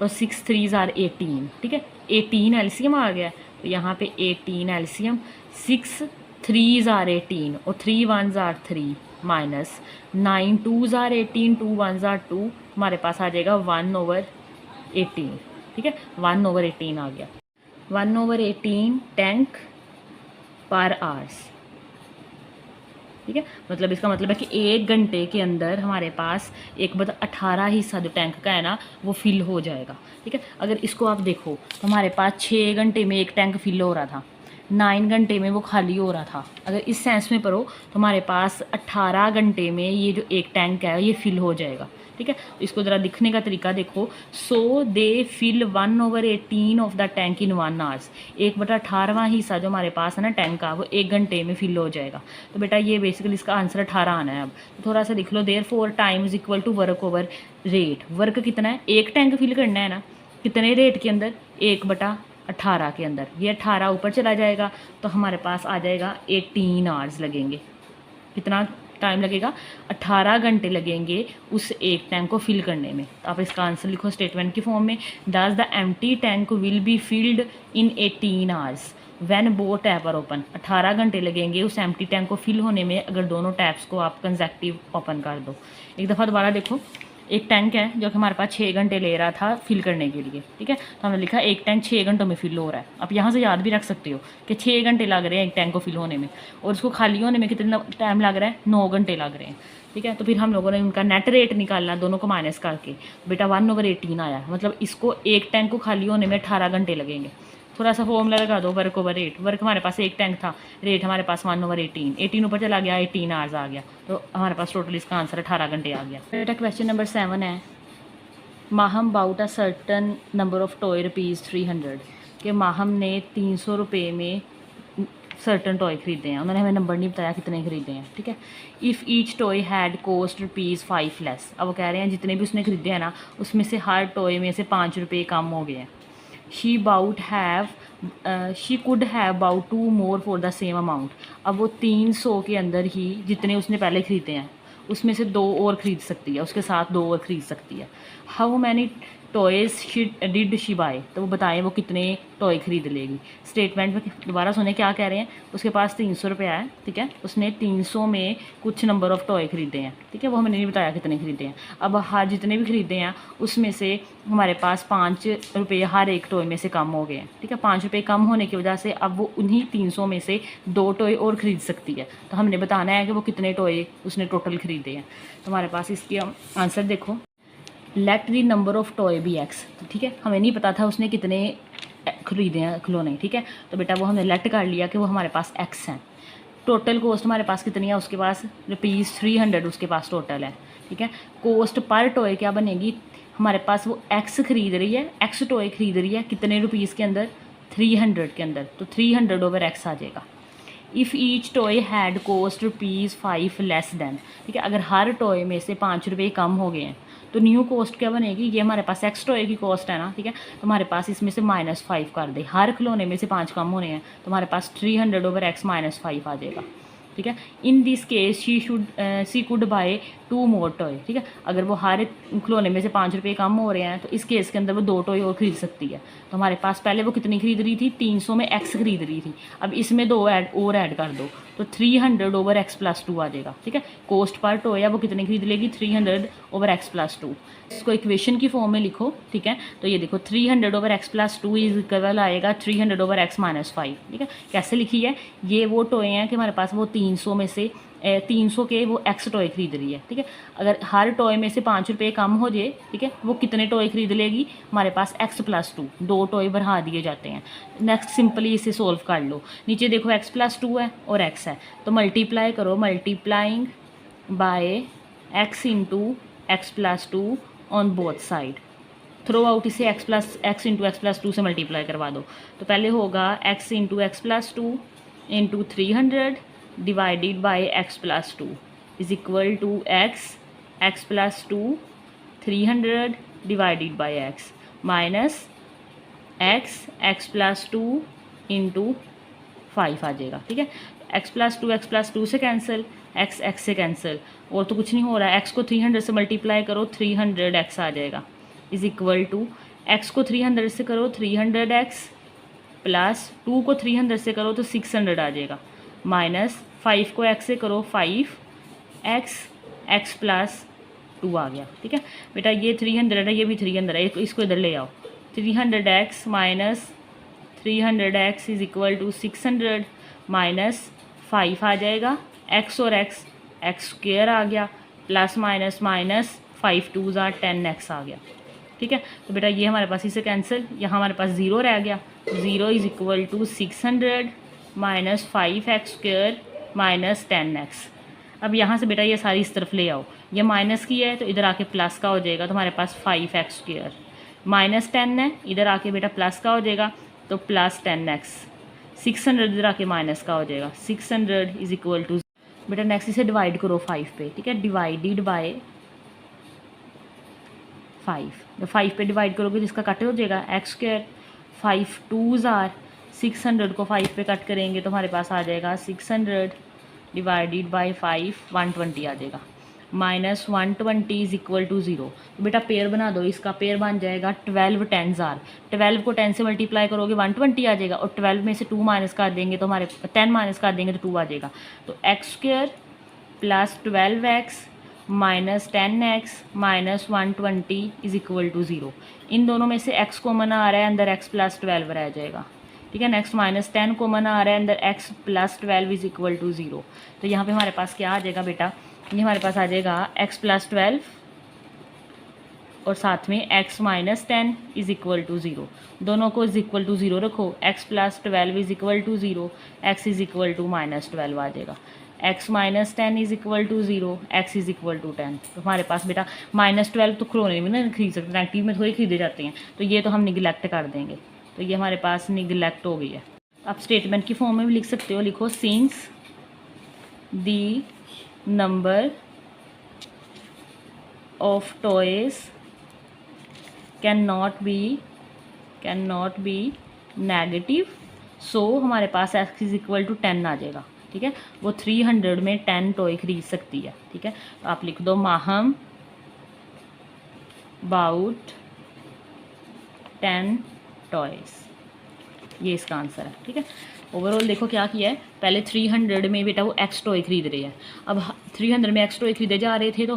और 6 3s are 18। ठीक है, 18 एलसीएम आ गया, तो यहाँ पे 18 एलसीएम, 6 3s are 18 और 3 1s are 3 minus 9 2s are 18, 2 1s are 2, हमारे पास आ जाएगा 1/18। ठीक है, 1/18 आ गया, 1/18 टैंक पर आवर्स। ठीक है, मतलब इसका मतलब है कि 1 घंटे के अंदर हमारे पास 1/18 हिस्सा जो टैंक का है ना वो फिल हो जाएगा। ठीक है, अगर इसको आप देखो तो हमारे पास 6 घंटे में एक टैंक फिल हो रहा था, 9 घंटे में वो खाली हो रहा था। अगर इस सेंस में पढ़ो तो हमारे पास 18 घंटे में ये जो एक टैंक है ये फिल हो जाएगा। ठीक है, तो इसको ज़रा दिखने का तरीका देखो, so they fill 1/18 of the tank in 1 hours. 1/18वां हिस्सा जो हमारे पास है ना टैंक का वो 1 घंटे में फिल हो जाएगा। तो बेटा ये बेसिकली इसका आंसर 18 आना है। अब तो थोड़ा सा लिख लो, therefore time is equal to work over rate. Work कितना है, एक टैंक फिल करना है ना, कितने रेट के अंदर, 1/18 के अंदर। ये 18 ऊपर चला जाएगा तो हमारे पास आ जाएगा 18 आवर्स लगेंगे। कितना टाइम लगेगा, 18 घंटे लगेंगे उस एक टैंक को फिल करने में। तो आप इसका आंसर लिखो स्टेटमेंट की फॉर्म में, does the empty tank will be filled in 18 hours when both tap are open. 18 घंटे लगेंगे उस एम्प्टी टैंक को फिल होने में अगर दोनों टैप्स को आप कंसेक्टिव ओपन कर दो। एक दफ़ा दोबारा देखो, एक टैंक है जो कि हमारे पास 6 घंटे ले रहा था फिल करने के लिए, ठीक है। तो हमने लिखा एक टैंक 6 घंटों में फिल हो रहा है। आप यहाँ से याद भी रख सकते हो कि 6 घंटे लग रहे हैं एक टैंक को फिल होने में, और उसको खाली होने में कितना टाइम लग रहा है, 9 घंटे लग रहे हैं, ठीक है। तो फिर हम लोगों ने उनका नेट रेट निकालना, दोनों को माइनस करके बेटा 1/18 आया। मतलब इसको एक टैंक को खाली होने में 18 घंटे लगेंगे। थोड़ा सा फॉर्मूला लगा दो, वर्क ओवर रेट। वर्क हमारे पास एक टैंक था, रेट हमारे पास 1/18, 18 ऊपर चला गया, 18 आवर्स आ गया, तो हमारे पास टोटल इसका आंसर 18 घंटे आ गया। बेटा क्वेश्चन नंबर 7 है, Maham bought a certain number of toy ₹300, कि माहम ने 300 रुपये में सर्टन टॉय खरीदे हैं। उन्होंने हमें नंबर नहीं बताया कितने खरीदे हैं, ठीक है। If each toy had cost ₹5 less. अब वो कह रहे हैं जितने भी उसने खरीदे हैं ना, उसमें से हर टॉय में से 5 रुपये कम हो गए हैं। She could have bought 2 more for the same amount. अब वो 300 के अंदर ही जितने उसने पहले खरीदे हैं उसमें से 2 और ख़रीद सकती है, उसके साथ 2 और ख़रीद सकती है। How many toys did she buy, तो वो बताएं वो कितने टॉय खरीद लेगी। स्टेटमेंट में दोबारा सुने क्या कह रहे हैं। उसके पास 300 रुपया है, ठीक है। उसने 300 में कुछ नंबर ऑफ़ टॉय खरीदे हैं, ठीक है। वो हमें नहीं बताया कितने खरीदे हैं। अब हर जितने भी खरीदे हैं उसमें से हमारे पास 5 रुपये हर एक टॉय में से कम हो गए हैं, ठीक है। 5 रुपये कम होने की वजह से अब वो उन्हीं 300 में से 2 टॉय और ख़रीद सकती है। तो हमने बताना है कि वो कितने टॉय उसने टोटल खरीदे हैं। तो हमारे पास इसके आंसर देखो, let the number of toy be x, ठीक है। हमें नहीं पता था उसने कितने खरीदे हैं खिलौने, ठीक है। तो बेटा वो हमने लेट कर लिया कि वो हमारे पास एक्स हैं। टोटल कॉस्ट हमारे पास कितनी है, उसके पास ₹300 उसके पास टोटल है, ठीक है। कॉस्ट पर टॉय क्या बनेगी, हमारे पास वो एक्स खरीद रही है, एक्स टॉय खरीद रही है कितने रुपीज़ के अंदर, 300 के अंदर, तो 300/x आ जाएगा। If each toy had cost ₹5 less than, ठीक है। अगर हर टॉय में से 5 रुपये कम हो गए हैं तो न्यू कॉस्ट क्या बनेगी, ये हमारे पास एक्स टॉय की कॉस्ट है ना, ठीक है। तो हमारे पास इसमें से -5 कर दे, हर खिलौने में से 5 कम होने हैं, तो हमारे पास 300/x -5 आ जाएगा, ठीक है। In this case she could bye 2 more toy, ठीक है। अगर वो हर खिलौने में से 5 रुपये कम हो रहे हैं तो इस केस के अंदर वो 2 टॉय और खरीद सकती है। तो हमारे पास पहले वो कितनी खरीद रही थी, 300 में एक्स खरीद रही थी, अब इसमें 2 और ऐड कर दो तो 300/x + 2 आ जाएगा, ठीक है। कॉस्ट पर टॉय है वो कितनी खरीद लेगी, 300/x + 2। इसको इक्वेशन की फॉर्म में लिखो, ठीक है। तो ये देखो 300/x + 2 इज इक्वल आएगा 300/x -5, ठीक है। कैसे लिखी है, ये वो टॉय हैं कि हमारे पास वो 300 में से 300 के वो एक्स टॉय खरीद रही है, ठीक है। अगर हर टॉय में से 5 रुपये कम हो जाए, ठीक है, वो कितने टॉय खरीद लेगी, हमारे पास x + 2, 2 टॉय बढ़ा दिए जाते हैं। नेक्स्ट सिंपली इसे सोल्व कर लो। नीचे देखो x + 2 है और x है, तो मल्टीप्लाई करो, multiplying by x × x + 2 on both side. Throw out इसे x × x + 2 से मल्टीप्लाई करवा दो। तो पहले होगा x × x + 2 × 300 divided by x + 2 is equal to x + 2 300 divided by x minus x + 2 × 5 आ जाएगा, ठीक है। x + 2 से कैंसिल, x से कैंसिल, और तो कुछ नहीं हो रहा है। x को 300 से मल्टीप्लाई करो, 300x आ जाएगा, इज इक्वल टू x को 300 से करो 300x प्लस 2 को 300 से करो तो 600 आ जाएगा, माइनस 5 को x से करो 5x + 2 आ गया, ठीक है। बेटा ये 300 है, ये भी 300 है, इसको इधर ले आओ। 300x minus 300x is equal to 600 minus 5 आ जाएगा, x और x² आ गया, plus minus minus 5 2s are 10x आ गया, ठीक है। तो बेटा ये हमारे पास इसे कैंसिल, यहाँ हमारे पास 0 रह गया, 0 is equal to 600 minus 5x² minus 10x। अब यहाँ से बेटा ये सारी इस तरफ ले आओ, ये माइनस की है तो इधर आके प्लस का हो जाएगा, तो हमारे पास 5x² माइनस 10 है, इधर आके बेटा प्लस का हो जाएगा तो प्लस 10x, 600 इधर आके माइनस का हो जाएगा, 600 इज इक्वल टू। बेटा नेक्स्ट इसे डिवाइड करो 5 पे, ठीक है, डिवाइडेड बाय 5। जब 5 पे डिवाइड करोगे तो इसका कट हो जाएगा x², 5 2s are 600 को 5 पे कट करेंगे तो हमारे पास आ जाएगा 600 डिवाइडेड बाय 5 120 आ जाएगा, माइनस 120 इज इक्वल टू 0। तो बेटा पेयर बना दो, इसका पेयर बन जाएगा 12 10s are, 12 को 10 से मल्टीप्लाई करोगे 120 आ जाएगा, और 12 में से 2 माइनस कर देंगे तो हमारे 10 माइनस कर देंगे तो 2 आ जाएगा। तो x² plus 12x minus 10x minus 120 is equal to 0। इन दोनों में से x कॉमन आ रहा है, अंदर x प्लस 12 रह जाएगा। ठीक है, नेक्स्ट माइनस 10 कॉमन आ रहा है, अंदर x plus 12 is equal to 0। तो यहाँ पे हमारे पास क्या आ जाएगा बेटा, ये हमारे पास आ जाएगा x प्लस 12 और साथ में x minus 10 is equal to 0। दोनों को इज इक्वल टू 0 रखो, x plus 12 is equal to 0, x is equal to minus 12 आ जाएगा। x minus 10 is equal to 0, x is equal to 10। तो हमारे पास बेटा माइनस 12 तो खिलौने में ना खरीद सकते, नेगेटिव में थोड़ी खरीदे जाते हैं, तो ये तो हम निगलेक्ट कर देंगे। तो ये हमारे पास निगलेक्ट हो गई है। आप स्टेटमेंट की फॉर्म में भी लिख सकते हो, लिखो since the number of toys can not be negative, so हमारे पास x इज इक्वल टू 10 आ जाएगा। ठीक है, वो 300 में 10 टॉय खरीद सकती है। ठीक है, तो आप लिख दो माहम बाउट 10 टॉयज, ये इसका आंसर है। ठीक है, ओवरऑल देखो क्या किया है, पहले 300 में बेटा वो एक्स टॉय खरीद रहे हैं। अब 300 में एक्स टॉय खरीदे जा रहे थे, तो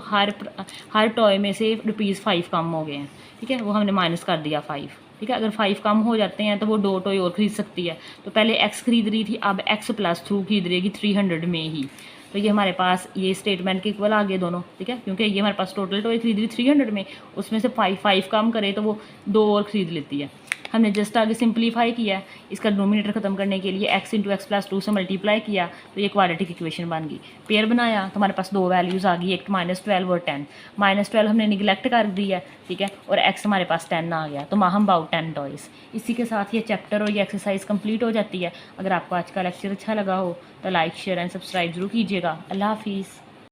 हर टॉय में से ₹5 कम हो गए हैं। ठीक है, वो हमने माइनस कर दिया 5। ठीक है, अगर 5 कम हो जाते हैं तो वो 2 टॉय और खरीद सकती है। तो पहले एक्स खरीद रही थी, अब एक्स प्लस 2 खरीद रहेगी 300 में ही। तो ये हमारे पास ये स्टेटमेंट के इक्वल आ गए दोनों। ठीक है, क्योंकि ये हमारे पास टोटल टॉय खरीद रही 300 में, उसमें से 5 कम करे तो वो 2 और खरीद लेती है। हमने जस्ट आगे सिंप्लीफाई किया है, इसका डिनोमिनेटर खत्म करने के लिए x इंटू एक्स प्लस 2 से मल्टीप्लाई किया, तो ये क्वाड्रेटिक इक्वेशन बन गई। पेयर बनाया तो हमारे पास 2 वैल्यूज़ आ गई, एक -12 और 10। -12 हमने निगलेक्ट कर दी है। ठीक है, और x हमारे पास 10 आ गया, तो माहम अबाउट 10 टॉयज़। इसी के साथ ये चैप्टर और ये एक्सरसाइज कंप्लीट हो जाती है। अगर आपको आज का लेक्चर अच्छा लगा हो तो लाइक शेयर एंड सब्सक्राइब जरूर कीजिएगा। अल्लाह हाफिज़।